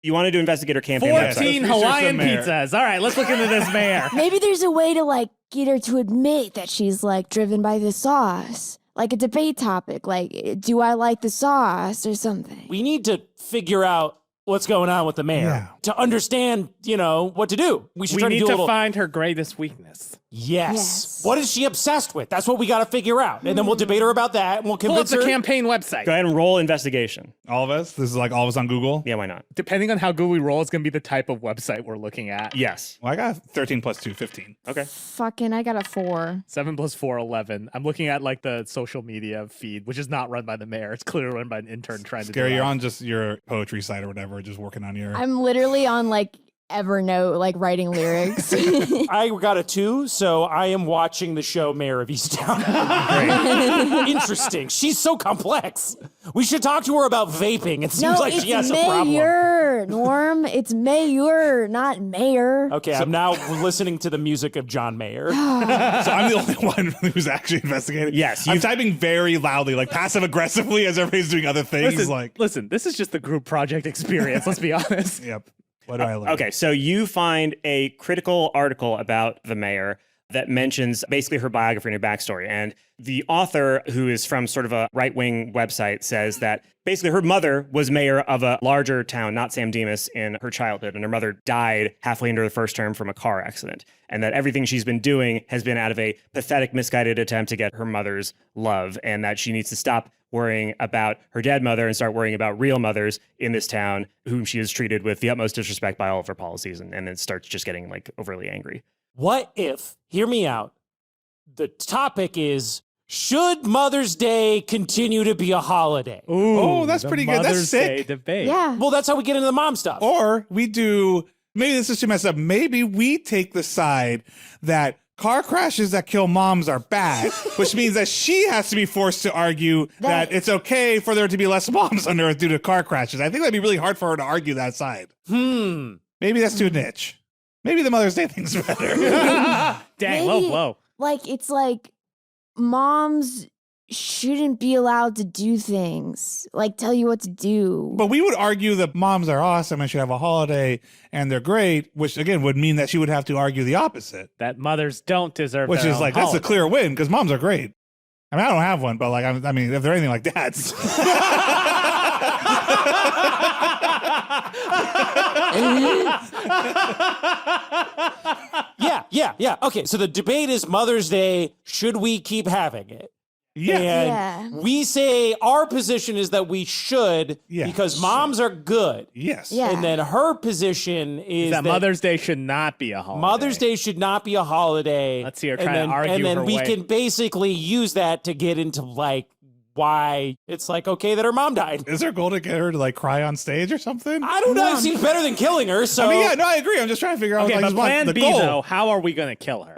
You wanted to investigate her campaign 14 website. Research the Hawaiian mayor. pizzas. All right, let's look into this mayor. Maybe there's a way to like get her to admit that she's like driven by the sauce. Like a debate topic, like, do I like the sauce or something? We need to figure out what's going on with the mayor Yeah. to understand, what to do. We should We try need to do a to little. find her greatest weakness. Yes. What is she obsessed with? That's what we got to figure out. And then we'll debate her about that, and we'll Pull up convince the her. campaign website. Go ahead and roll investigation. All of us? This is like all of us on Google? Yeah, why not? Depending on how good we roll, it's going to be the type of website we're looking at. Yes. Well, I got 13 plus 2, 15. Okay. Fucking, I got a 4. 7 plus 4, 11. I'm looking at like the social media feed, which is not run by the mayor. It's clearly run by an intern trying to Gary, do you're that. on just your poetry site or whatever, just working on your... I'm literally on like Evernote, like writing lyrics. I got a 2, so I am watching the show Mayor of Easttown. Interesting. She's so complex. We should talk to her about vaping. It seems No, like it's she has a problem. mayor, Norm. It's mayor, not mayor. Okay, I'm now listening to the music of John Mayer. So I'm the only one who's actually investigating. Yes, I'm typing very loudly, like passive aggressively as everybody's doing other things. Listen, this is just the group project experience. Let's be honest. Yep. What do I learn? Okay, so you find a critical article about the mayor that mentions basically her biography and her backstory. And the author, who is from sort of a right-wing website, says that basically her mother was mayor of a larger town, not San Dimas, in her childhood. And her mother died halfway into her first term from a car accident. And that everything she's been doing has been out of a pathetic, misguided attempt to get her mother's love. And that she needs to stop worrying about her dead mother and start worrying about real mothers in this town, whom she has treated with the utmost disrespect by all of her policies. And then starts just getting like overly angry. What if, hear me out, the topic is, should Mother's Day continue to be a holiday? Ooh, Oh, that's the pretty good. That's Mother's Day sick. debate. Yeah. Well, that's how we get into the mom stuff. Or we do, maybe this is too messed up. Maybe we take the side that car crashes that kill moms are bad, which means that she has to be forced to argue that it's okay for there to be less moms on Earth due to car crashes. I think that'd be really hard for her to argue that side. Maybe that's too niche. Maybe the Mother's Day thing's better. Dang, Maybe- whoa. Like, it's like moms shouldn't be allowed to do things, like tell you what to do. But we would argue that moms are awesome and should have a holiday and they're great, which again would mean that she would have to argue the opposite, That mothers don't deserve which their is own like, that's a holiday. clear win because moms are great. I mean, I don't have one, but like, I mean, if they're anything like dads. Yeah. Okay, so the debate is Mother's Day, should we keep having it? Yeah. And Yeah. we say our position is that we should Yeah. because moms are good. Yes. Yeah. And then her position is that Mother's Day should not be a holiday. Mother's Day should not be a holiday. Let's see her And try to then- argue And then her we way. can basically use that to get into like why it's like okay that her mom died. Is there a goal to get her to like cry on stage or something? I don't know. It seems better than killing her. So I mean, yeah, no, I agree. I'm just trying to figure out Okay, like, but plan the B, goal. though, how are we going to kill her?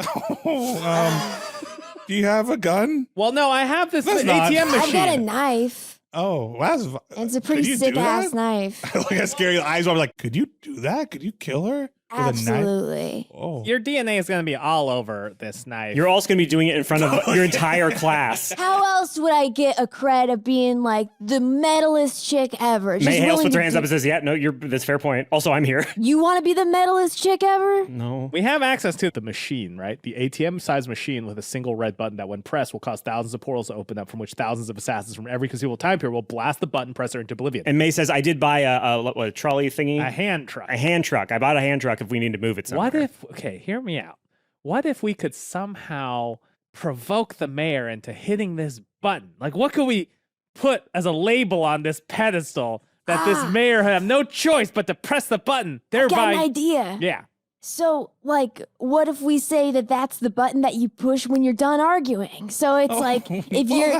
Do you have a gun? Well, no, I have this That's not- ATM I've got a machine. knife. Oh, that's And it's a Could pretty you sick do ass that? knife. like a scary eyes. I'm like, could you do that? Could you kill her? Absolutely. Oh. Your DNA is going to be all over this knife. You're also going to be doing it in front of your entire class. How else would I get a cred of being like the metalist chick ever? May Hales willing puts her to hands up and says, yeah, no, that's a fair point. Also, I'm here. You want to be the metalist chick ever? No. We have access to the machine, right? The ATM-sized machine with a single red button that, when pressed, will cause thousands of portals to open up, from which thousands of assassins from every conceivable time period will blast the button presser into oblivion. And May says, I did buy a trolley thingy. A hand truck. A hand truck. I bought a hand truck if we need to move it somewhere. What if, okay, hear me out. What if we could somehow provoke the mayor into hitting this button? Like, what could we put as a label on this pedestal that this mayor have no choice but to press the button, thereby... Got an idea. Yeah. So, like, what if we say that that's the button that you push when you're done arguing? So it's like, if you're,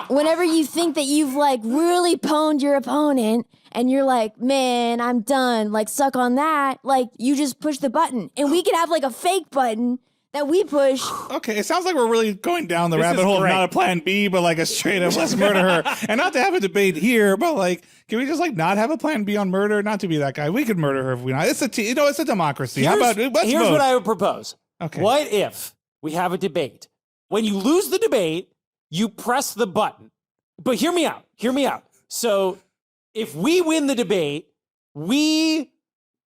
whenever you think that you've like really pwned your opponent and you're like, man, I'm done, like suck on that, like you just push the button. And we could have like a fake button that we push. Okay, it sounds like we're really going down the rabbit is hole great. of not a plan B, but like a straight up let's murder her. And not to have a debate here, but like, can we just like not have a plan B on murder? Not to be that guy. We could murder her if we not. It's a democracy. How about let's Here's vote. what I would propose. Okay. What if we have a debate? When you lose the debate, you press the button. But hear me out. Hear me out. So if we win the debate, we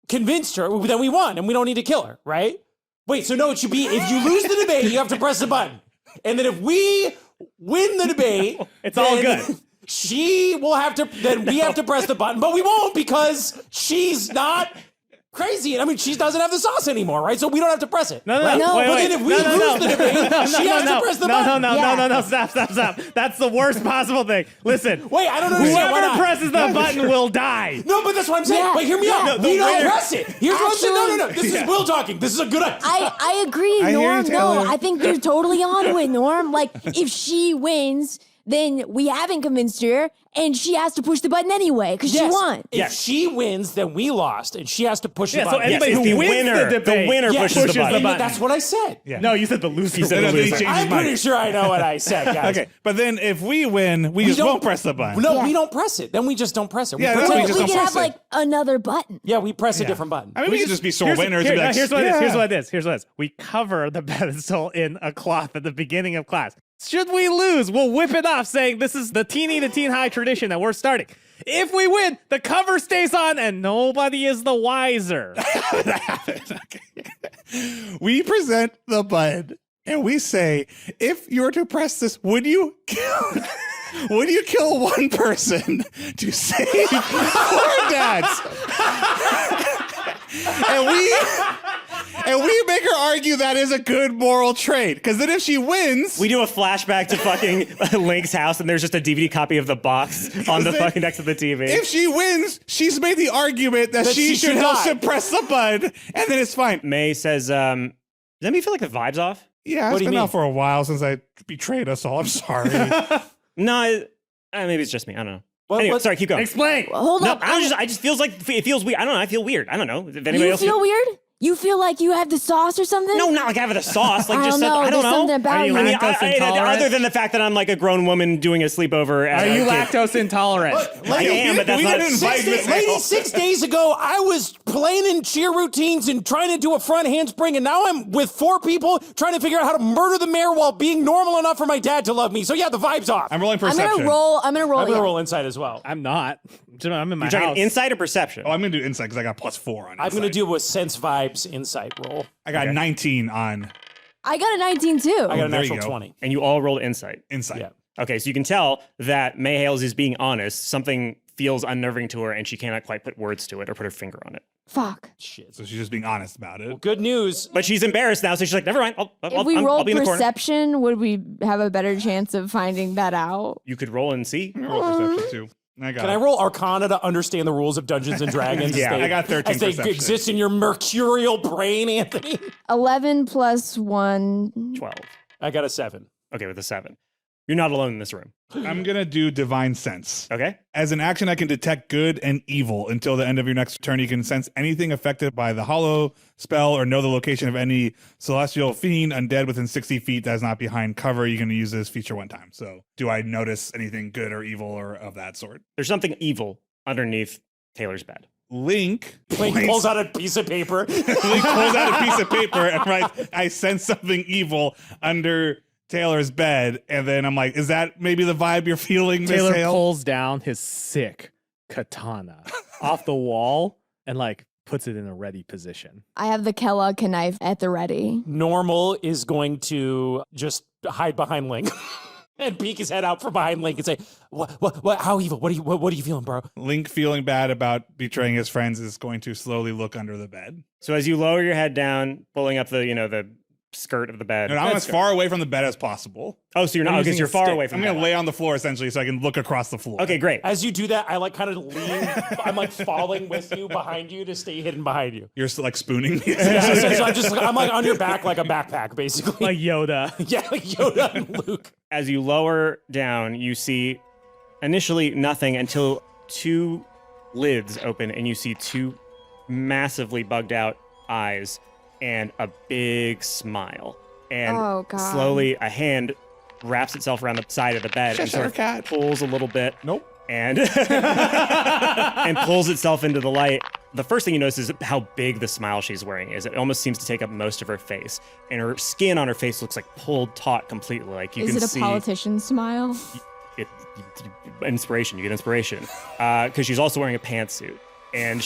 convinced her, then we won, and we don't need to kill her, right? Wait, so no, it should be if you lose the debate, you have to press the button. And then if we win the debate, It's all good. She will have to, then we have to press the button, but we won't because she's not crazy. I mean, she doesn't have the sauce anymore, right? So we don't have to press it. No, right? no, wait, But wait. then if we lose the debate, she has to press the button. No, stop. That's the worst possible thing. Listen, Wait, I don't understand. Why whoever not? presses the button will die. No, but that's what I'm saying. Yeah, But hear me yeah. out. No, We don't winner- press it. Here's what I'm saying. No. This is Will talking. This is a good idea. I agree, I hear you, Norm. No, Taylor. I think you're totally on it, Norm. Like, if she wins, then we haven't convinced her, and she has to push the button anyway because she won. If she wins, then we lost, and she has to push the Yeah, so button. anybody Yes, who the wins winner- the debate the winner Yeah, pushes the button. And that's what I said. Yeah. No, you said the loser. He said will the lose. loser. I'm pretty sure I know what I said, guys. Okay, but then if we win, we just don't- won't press the button. No, Yeah. we don't press it. Then we just don't press it. We Yeah, pretend we But just we don't could press have it. like another button. Yeah, we press a different button. I mean, we could just be sore winners. Here's and be like, what it is. yeah. Here's what it is. Here's what it is. We cover the pedestal in a cloth at the beginning of class. Should we lose, we'll whip it off saying this is the teeny to teen high tradition that we're starting. If we win, the cover stays on and nobody is the wiser. We present the button and we say, if you were to press this, would you kill one person to save four dads? and we make her argue that is a good moral trait. Because then if she wins, We do a flashback to fucking Link's house, and there's just a DVD copy of the box on the then- fucking next to the TV. if she wins, she's made the argument that she should help die. suppress the button, and then it's fine. May says, does that mean feel like the vibe's off? Yeah, What it's do you been mean? out for a while since I betrayed us all. I'm sorry. No, maybe it's just me. I don't know. Well, Anyway, let's- sorry, keep going. Explain. Hold No, up. I just feels like it feels weird. I don't know. I feel weird. I don't know. If anybody You else feel weird? You feel like you have the sauce or something? No, not like having a sauce. Like I just don't know. I don't There's know. something about Are you you. I mean, lactose intolerant? other than the fact that I'm like a grown woman doing a sleepover. Are you lactose intolerant? I am, but that's we not. didn't invite Miss Lady, Hales. 6 days ago, I was planning cheer routines and trying to do a front handspring, and now I'm with 4 people trying to figure out how to murder the mayor while being normal enough for my dad to love me. So yeah, the vibe's off. I'm rolling I'm perception. gonna roll. I'm gonna roll. I'm gonna yeah. roll inside as well. I'm not. I'm in my You're talking house. insight or perception? Oh, I'm gonna do insight because I got +4 on insight. I'm gonna do a sense vibes insight roll. I got 19 on I got a 19 too. I got a there you natural go. 20. And you all rolled insight. insight. Yeah. Okay, so you can tell that May Hales is being honest. Something feels unnerving to her, and she cannot quite put words to it or put her finger on it. Fuck. Shit. So she's just being honest about it. Good news. But she's embarrassed now, so she's like, "Never mind. If we I'll roll be in the corner." perception, would we have a better chance of finding that out? You could roll and see. I'm gonna roll perception too. I got Can it. I roll Arcana to understand the rules of Dungeons and Dragons? Yeah, as they, I got 13 as they perception. exist in your mercurial brain, Anthony. 11 plus 1. 12. I got a 7. Okay, with a 7. You're not alone in this room. I'm gonna do divine sense. Okay. As an action, I can detect good and evil until the end of your next turn. You can sense anything affected by the hollow spell or know the location of any celestial fiend, undead within 60 feet that is not behind cover. You can use this feature one time. So, do I notice anything good or evil or of that sort? There's something evil underneath Taylor's bed. Link pulls out a piece of paper. Link pulls out a piece of paper and writes, I sense something evil under Taylor's bed. And then I'm like, is that maybe the vibe you're feeling, Miss Taylor Hale? pulls down his sick katana off the wall and like puts it in a ready position. I have the Kellogg knife at the ready. Normal is going to just hide behind Link. And peek his head out from behind Link and say, "What? How evil? What are you feeling, bro?" Link, feeling bad about betraying his friends, is going to slowly look under the bed. So as you lower your head down, pulling up the skirt of the bed. And I'm as far away from the bed as possible. Oh, so you're not, because you're far away from I'm the going to bed. lay on the floor, essentially, so I can look across the floor. Okay, great. As you do that, I like kind of lean. I'm like falling with you behind you to stay hidden behind you. You're still like spooning me. Yeah, so I'm like on your back like a backpack, basically. Like Yoda. Yeah, like Yoda and Luke. As you lower down, you see initially nothing until two lids open and you see two massively bugged out eyes and a big smile. And Oh, God. slowly a hand wraps itself around the side of the bed and sort of cat. pulls a little bit. Nope. And and pulls itself into the light. The first thing you notice is how big the smile she's wearing is. It almost seems to take up most of her face. And her skin on her face looks like pulled taut completely. Like you Is can it a see politician's smile? inspiration. You get inspiration. Because she's also wearing a pantsuit. And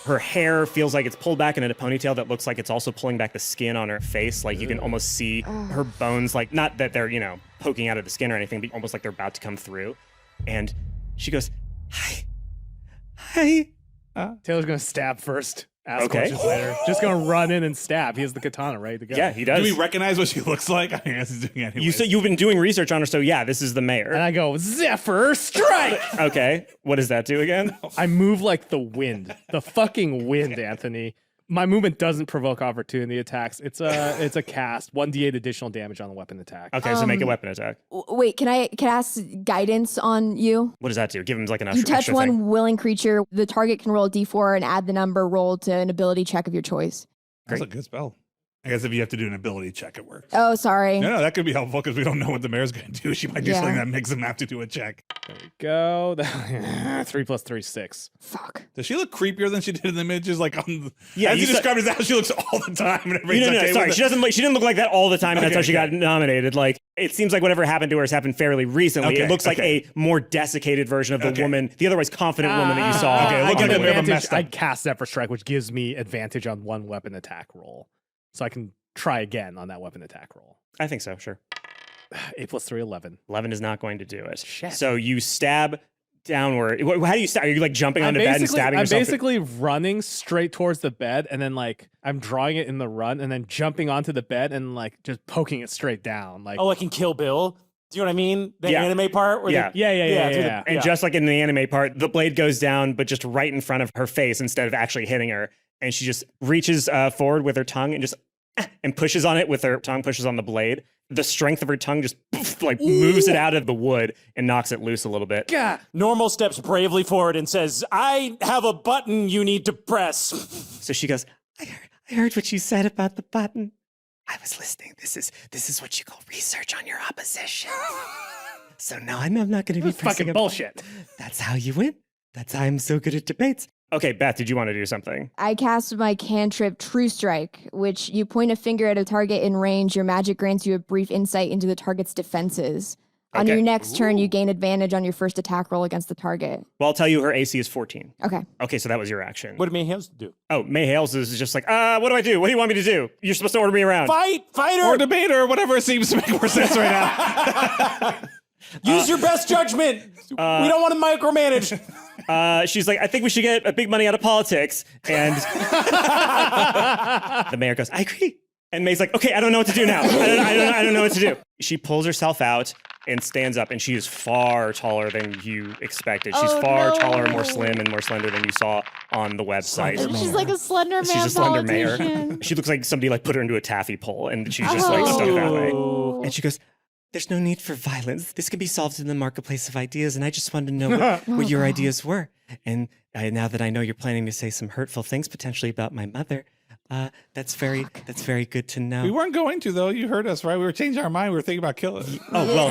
her hair feels like it's pulled back into a ponytail that looks like it's also pulling back the skin on her face. Like you can almost see her bones, like not that they're, poking out of the skin or anything, but almost like they're about to come through. And she goes, hi. Taylor's going to stab first. Ask Okay. questions later. Just going to run in and stab. He has the katana ready to go. Yeah, he Do does. we recognize what she looks like? I guess he's doing it anyway. You said you've been doing research on her, so yeah, this is the And mayor. I go, Zephyr, strike! Okay, what does that do again? I move like the wind. The fucking wind, Anthony. My movement doesn't provoke opportunity attacks. It's a cast. 1d8 additional damage on the weapon attack. Okay, so make a weapon attack. Wait, can I ask guidance on you? What does that do? Give him like an You touch extra one thing. willing creature. The target can roll a d4 and add the number rolled to an ability check of your choice. That's a good spell. I guess if you have to do an ability check, it works. Oh, sorry. No, that could be helpful because we don't know what the mayor's going to do. She might do Yeah. something that makes him have to do a check. There we go. 3 + 3 is 6. Fuck. Does she look creepier than she did in the images? Like Yeah, as you you said- described it, how she looks all the time. And everything's No, okay sorry. with She doesn't. She didn't look like that all the time, and that's Okay, how she okay. got nominated. Like it seems like whatever happened to her has happened fairly recently. Okay, It looks like okay. a more desiccated version of the Okay. woman, the otherwise confident woman that you saw. Okay, I look get like a bit of a advantage. messed up. I cast Zephyr Strike, which gives me advantage on one weapon attack roll. So I can try again on that weapon attack roll. I think so. Sure. 8 + 3, 11. 11 is not going to do it. Shit. So you stab downward. How do you stab? Are you like jumping onto bed and stabbing I'm yourself? basically running straight towards the bed, and then like I'm drawing it in the run, and then jumping onto the bed and like just poking it straight down. Like, Oh, like in Kill Bill. Do you know what I mean? The Yeah. anime part? Where Yeah. yeah. And just like in the anime part, the blade goes down, but just right in front of her face instead of actually hitting her. And she just reaches forward with her tongue and just and pushes on it with her tongue, pushes on the blade. The strength of her tongue just moves it out of the wood and knocks it loose a little bit. God. Normal steps bravely forward and says, I have a button you need to press. So she goes, I heard what you said about the button. I was listening. This is what you call research on your opposition. So now I'm not going to be This is pressing fucking a bullshit. button. That's how you win. That's how I'm so good at debates. Okay, Beth, did you want to do something? I cast my cantrip True Strike, which you point a finger at a target in range. Your magic grants you a brief insight into the target's defenses. On Okay. your next turn, you gain advantage on your first attack roll against the target. Well, I'll tell you her AC is 14. Okay. Okay, so that was your action. What did Mayhem's do? Oh, May Hales is just like, what do I do? What do you want me to do? You're supposed to order me around. Fighter! Or debate or whatever seems to make more sense right now. Use your best judgment. We don't want to micromanage. She's like, I think we should get a big money out of politics. And the mayor goes, I agree. And May's like, okay, I don't know what to do now. I don't know what to do. She pulls herself out and stands up, and she is far taller than you expected. She's Oh, far no. taller, more slim, and more slender than you saw on the website. She's like a slender man She's a slender politician. mayor. She looks like somebody like put her into a taffy pole, and she's just like stuck that way. Oh. And she goes, there's no need for violence. This can be solved in the marketplace of ideas, and I just wanted to know what your ideas were. And now that I know you're planning to say some hurtful things potentially about my mother, That's very good to know. We weren't going to, though. You heard us, right? We were changing our mind. We were thinking about killing. Oh, well.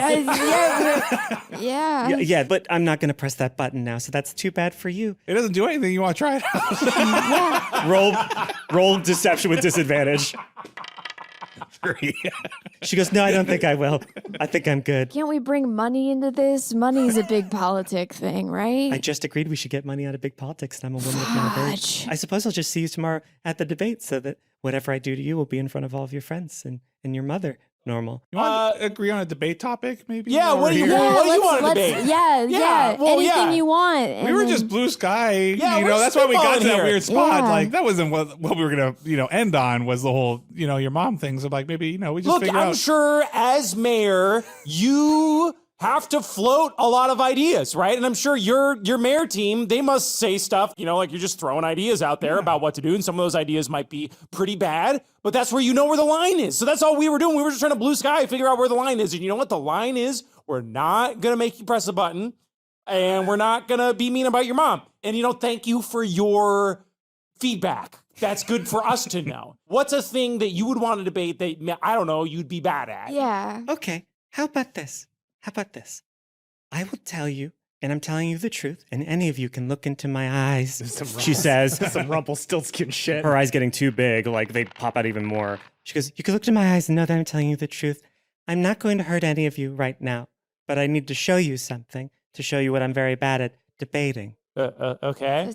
Yeah. Yeah, but I'm not going to press that button now, so that's too bad for you. It doesn't do anything. You want to try it out? Roll deception with disadvantage. 3. She goes, no, I don't think I will. I think I'm good. Can't we bring money into this? Money's a big politic thing, right? I just agreed we should get money out of big politics, and I'm a woman of my word. Fudge. I suppose I'll just see you tomorrow at the debate so that whatever I do to you will be in front of all of your friends and your mother. Normal. You want to agree on a debate topic, maybe? Yeah, Over what do you here? want? What do you want to debate? Yeah. well, Anything yeah. you want. We were just blue sky. Yeah, you we're know, that's why we got spitballing to that here. weird spot. Yeah. Like, that wasn't what we were going to, end on was the whole, your mom thing. So, like, maybe, we just Look, figure I'm out. sure as mayor, you have to float a lot of ideas, right? And I'm sure your mayor team, they must say stuff, like you're just throwing ideas out there about what to do. And some of those ideas might be pretty bad, but that's where you know where the line is. So that's all we were doing. We were just trying to blue sky, figure out where the line is. And you know what the line is? We're not going to make you press a button, and we're not going to be mean about your mom. And, thank you for your feedback. That's good for us to know. What's a thing that you would want to debate that, I don't know, you'd be bad at? Yeah. Okay, how about this? I will tell you, and I'm telling you the truth, and any of you can look into my eyes, she says. Some Rumpelstiltskin shit. Her eyes getting too big, like they pop out even more. She goes, you can look into my eyes and know that I'm telling you the truth. I'm not going to hurt any of you right now, but I need to show you something to show you what I'm very bad at, debating. Okay.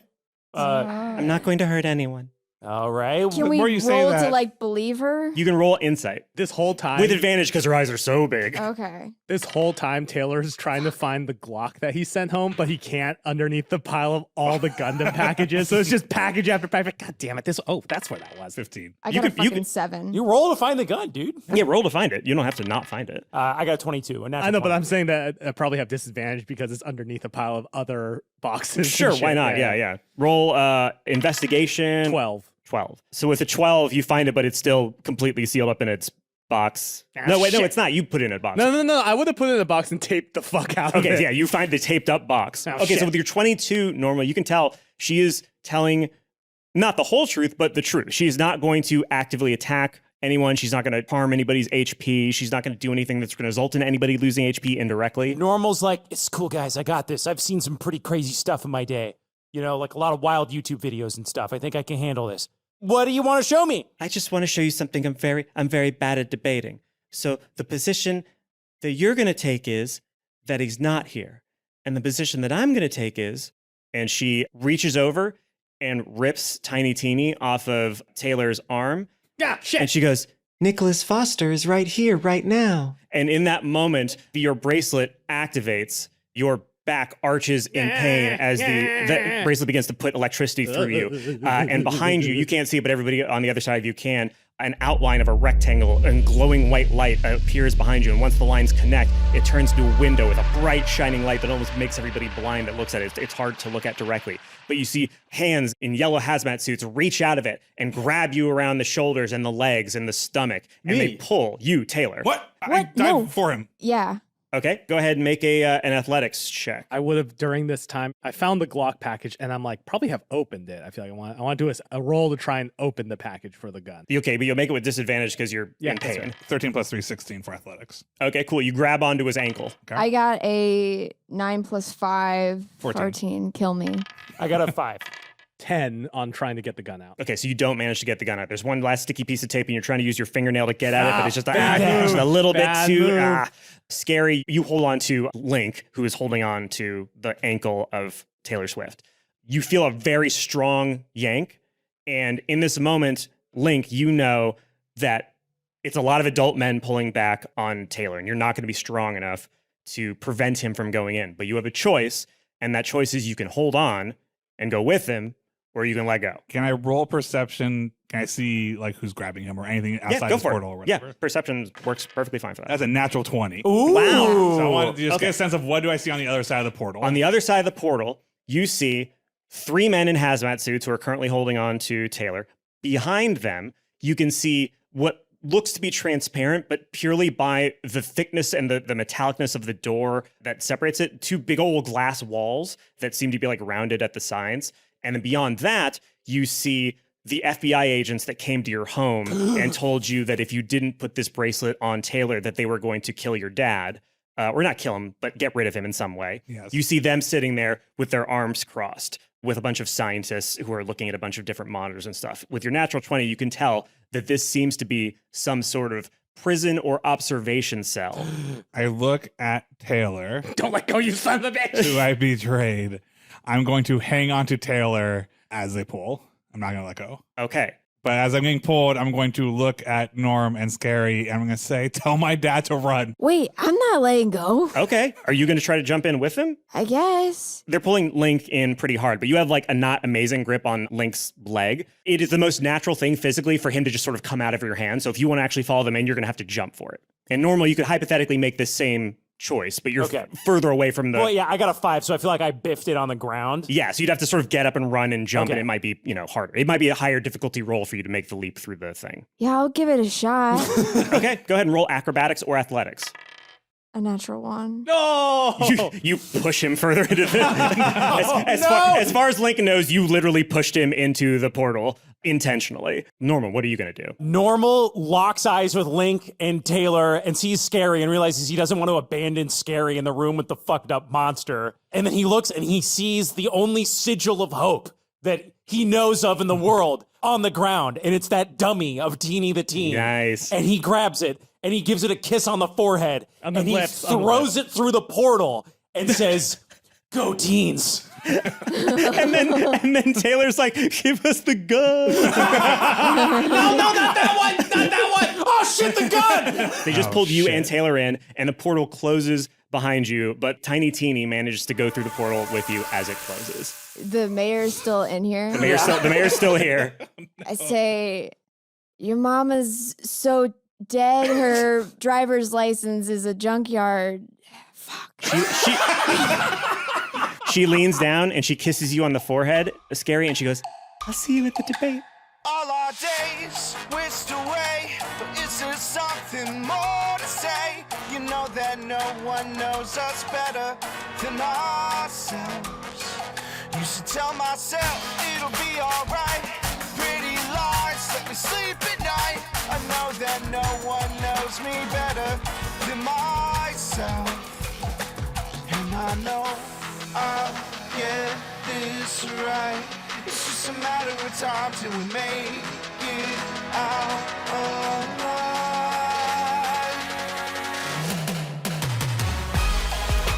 I'm not going to hurt anyone. All right. Can the we more you say roll that- to believe her? You can roll insight. This whole time, With advantage because her eyes are so big. Okay. this whole time, Taylor's trying to find the Glock that he sent home, but he can't underneath the pile of all the Gundam packages. So it's just package after package. God damn it! That's where that was. 15. I You got a could- you fucking could- 7. You roll to find the gun, dude. Yeah, roll to find it. You don't have to not find it. I got a 22. And I know, but I'm saying that I probably have disadvantage because it's underneath a pile of other boxes. and Sure, shit. why not? Yeah. Roll investigation. 12. 12. So with a 12, you find it, but it's still completely sealed up in its box. Ah, No, shit. it's not. You put it in a box. No. I would have put it in a box and taped the fuck out of it. Okay, yeah, you find the taped up box. Oh, Okay, shit. so with your 22 normal, you can tell she is telling not the whole truth, but the truth. She is not going to actively attack anyone. She's not going to harm anybody's HP. She's not going to do anything that's going to result in anybody losing HP indirectly. Normal's like, it's cool, guys. I got this. I've seen some pretty crazy stuff in my day. Like a lot of wild YouTube videos and stuff. I think I can handle this. What do you want to show me? I just want to show you something. I'm very bad at debating. So the position that you're going to take is that he's not here. And the position that I'm going to take is, and she reaches over and rips Tiny Teeny off of Taylor's arm. Yeah, shit. And she goes, Nicholas Foster is right here, right now. And in that moment, your bracelet activates. Your back arches in pain as the bracelet begins to put electricity through you. And behind you, you can't see it, but everybody on the other side of you can. An outline of a rectangle and glowing white light appears behind you. And once the lines connect, it turns into a window with a bright, shining light that almost makes everybody blind that looks at it. It's hard to look at directly. But you see hands in yellow hazmat suits reach out of it and grab you around the shoulders and the legs and the stomach. And they pull you, Taylor. What? I What? dive No. for him. Yeah. Okay, go ahead and make an athletics check. I would have during this time. I found the Glock package, and I'm like, probably have opened it. I feel like I want to do a roll to try and open the package for the gun. Okay, but you'll make it with disadvantage because you're in that's pain. right. 13 plus 3, 16 for athletics. Okay, cool. You grab onto his ankle. Okay. I got a 9 plus 5, 14. 14. Kill me. I got a 5. 10 on trying to get the gun out. Okay, so you don't manage to get the gun out. There's one last sticky piece of tape, and you're trying to use your fingernail to get at it, but it's just, just a little Bad bit too move. scary. You hold on to Link, who is holding on to the ankle of Taylor Swift. You feel a very strong yank, and in this moment, Link, you know that it's a lot of adult men pulling back on Taylor, and you're not going to be strong enough to prevent him from going in. But you have a choice, and that choice is you can hold on and go with him, or you can let go. Can I roll perception? Can I see like who's grabbing him or anything outside go this for portal it. or whatever? Yeah, perception works perfectly fine for that. That's a natural 20. Ooh. Wow. So I wanted to just Okay. get a sense of what do I see on the other side of the portal. On the other side of the portal, you see 3 men in hazmat suits who are currently holding on to Taylor. Behind them, you can see what looks to be transparent, but purely by the thickness and the metallicness of the door that separates it, 2 big old glass walls that seem to be like rounded at the sides. And then beyond that, you see the FBI agents that came to your home and told you that if you didn't put this bracelet on Taylor, that they were going to kill your dad. Or not kill him, but get rid of him in some way. Yes. You see them sitting there with their arms crossed with a bunch of scientists who are looking at a bunch of different monitors and stuff. With your natural 20, you can tell that this seems to be some sort of prison or observation cell. I look at Taylor, Don't let go, you son of a bitch. who I betrayed. I'm going to hang on to Taylor as they pull. I'm not going to let go. Okay. But as I'm getting pulled, I'm going to look at Norm and Scary, and I'm going to say, tell my dad to run. Wait, I'm not letting go. Okay. Are you going to try to jump in with them? I guess. They're pulling Link in pretty hard, but you have like a not amazing grip on Link's leg. It is the most natural thing physically for him to just sort of come out of your hand. So if you want to actually follow them in, you're going to have to jump for it. And normally you could hypothetically make this same choice, but you're further away from the... Well, yeah, I got a 5, so I feel like I biffed it on the ground. Yeah, so you'd have to sort of get up and run and jump, and it might be, harder. It might be a higher difficulty roll for you to make the leap through the thing. Yeah, I'll give it a shot. Okay, go ahead and roll acrobatics or athletics. A natural 1. No! You push him further into the... as far as Link knows, you literally pushed him into the portal intentionally. Normal, what are you going to do? Normal locks eyes with Link and Taylor and sees Scary and realizes he doesn't want to abandon Scary in the room with the fucked up monster. And then he looks and he sees the only sigil of hope that he knows of in the world on the ground. And it's that dummy of Teeny the Teen. Nice. And he grabs it and he gives it a kiss on the forehead. On the and lips, he throws it through the portal and says, "Go Teens." and then Taylor's like, "Give us the gun." No, not that one! Not that one! Oh shit, the gun! They just pulled you and Taylor in, and the portal closes behind you, but Tiny Teeny manages to go through the portal with you as it closes. The mayor's still in here. The mayor's still here. I say, your mama's so dead, her driver's license is a junkyard. Fuck. She leans down and she kisses you on the forehead, Scary, and she goes, "I'll see you at the debate." All our days whisked away, but is there something more to say? You know that no one knows us better than ourselves. Used to tell myself it'll be alright. Pretty lies let me sleep at night. I know that no one knows me better than myself. And I know I'll get this right. It's just a matter of time till we make it out alive.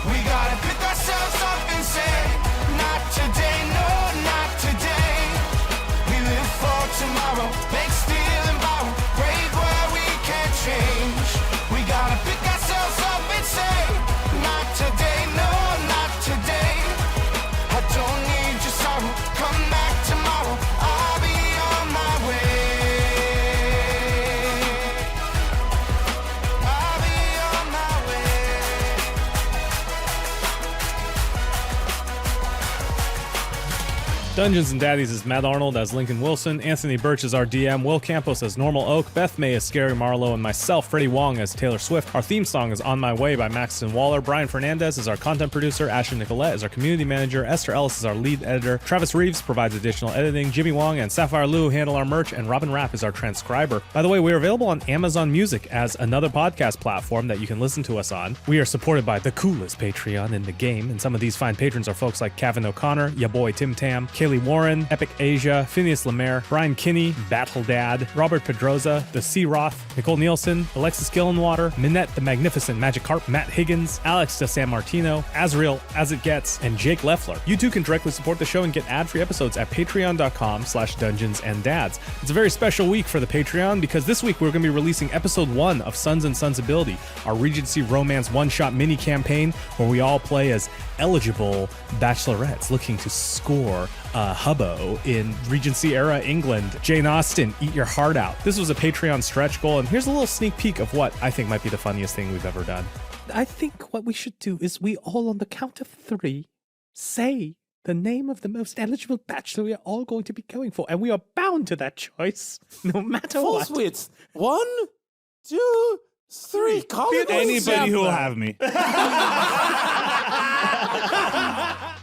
We gotta pick ourselves up and say, not today, no, not today. We live for tomorrow, make, steal, and borrow. Brave where we can't change. We gotta pick ourselves up and say, not today, no, not today. I don't need your sorrow, come back tomorrow. I'll be on my way. I'll be on my way. Dungeons and Daddies is Matt Arnold as Lincoln Wilson, Anthony Burch as our DM, Will Campos as Normal Oak, Beth May as Scary Marlowe, and myself, Freddie Wong as Taylor Swift. Our theme song is On My Way by Maxton Waller. Brian Fernandes is our content producer, Ashley Nicollette is our community manager, Esther Ellis is our lead editor, Travis Reaves provides additional editing, Jimmy Wong and Sapphire Lou handle our merch, and Robin Rapp is our transcriber. By the way, we are available on Amazon Music as another podcast platform that you can listen to us on. We are supported by the coolest Patreon in the game, and some of these fine patrons are folks like Kevin O'Connor, ya boy Tim Tam, Kaylee Warren, Epic Asia, Phineas Lemaire, Brian Kinney, Battle Dad, Robert Pedroza, The Sea Roth, Nicole Nielsen, Alexis Gillenwater, Minette the Magnificent Magikarp, Matt Higgins, Alex de San Martino, Azrael As It Gets, and Jake Leffler. You too can directly support the show and get ad-free episodes at patreon.com/dungeonsanddads. It's a very special week for the Patreon because this week we're going to be releasing episode 1 of Sons and Sonsability, our Regency romance one-shot mini campaign where we all play as eligible bachelorettes looking to score a hubbo in Regency era England. Jane Austen, eat your heart out. This was a Patreon stretch goal, and here's a little sneak peek of what I think might be the funniest thing we've ever done. I think what we should do is we all, on the count of 3, say the name of the most eligible bachelor we are all going to be going for, and we are bound to that choice, no matter what. With 1, 2, 3. Call it Anybody who will have me.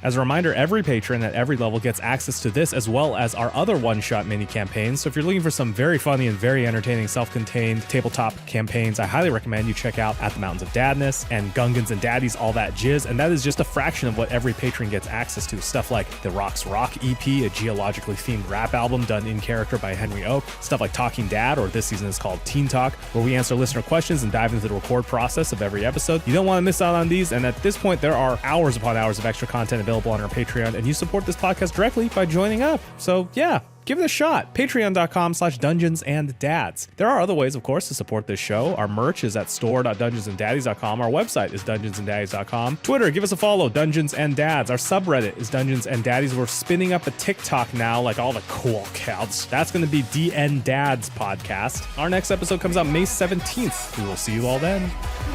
As a reminder, every patron at every level gets access to this as well as our other one-shot mini campaigns. So if you're looking for some very funny and very entertaining self-contained tabletop campaigns, I highly recommend you check out At the Mountains of Dadness and Gungans and Daddies, All That Jizz. And that is just a fraction of what every patron gets access to. Stuff like the Rocks Rock EP, a geologically themed rap album done in character by Henry Oak. Stuff like Talking Dad, or this season is called Teen Talk, where we answer listener questions and dive into the record process of every episode. You don't want to miss out on these, and at this point, there are hours upon hours of extra content available on our Patreon, and you support this podcast directly by joining up. So yeah, give it a shot. Patreon.com/dungeonsanddads. There are other ways, of course, to support this show. Our merch is at store.dungeonsanddaddies.com. Our website is dungeonsanddaddies.com. Twitter, give us a follow, Dungeons and Dads. Our subreddit is Dungeons and Daddies. We're spinning up a TikTok now, like all the cool kids. That's going to be DN Dads Podcast. Our next episode comes out May 17th. We will see you all then.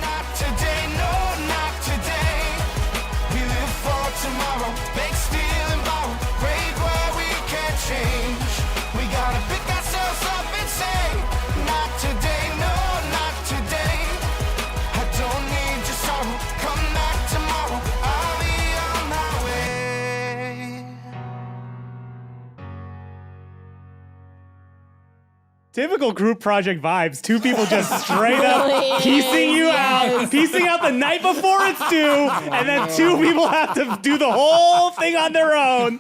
Not today, no, not today. We live for tomorrow. Make, steal, and borrow. Break where we can't change. We gotta pick ourselves up and say, not today, no, not today. I don't need your sorrow. Come back tomorrow. I'll be on my way. Typical group project vibes. Two people just straight up piecing you out, piecing out the night before it's due, and then two people have to do the whole thing on their own.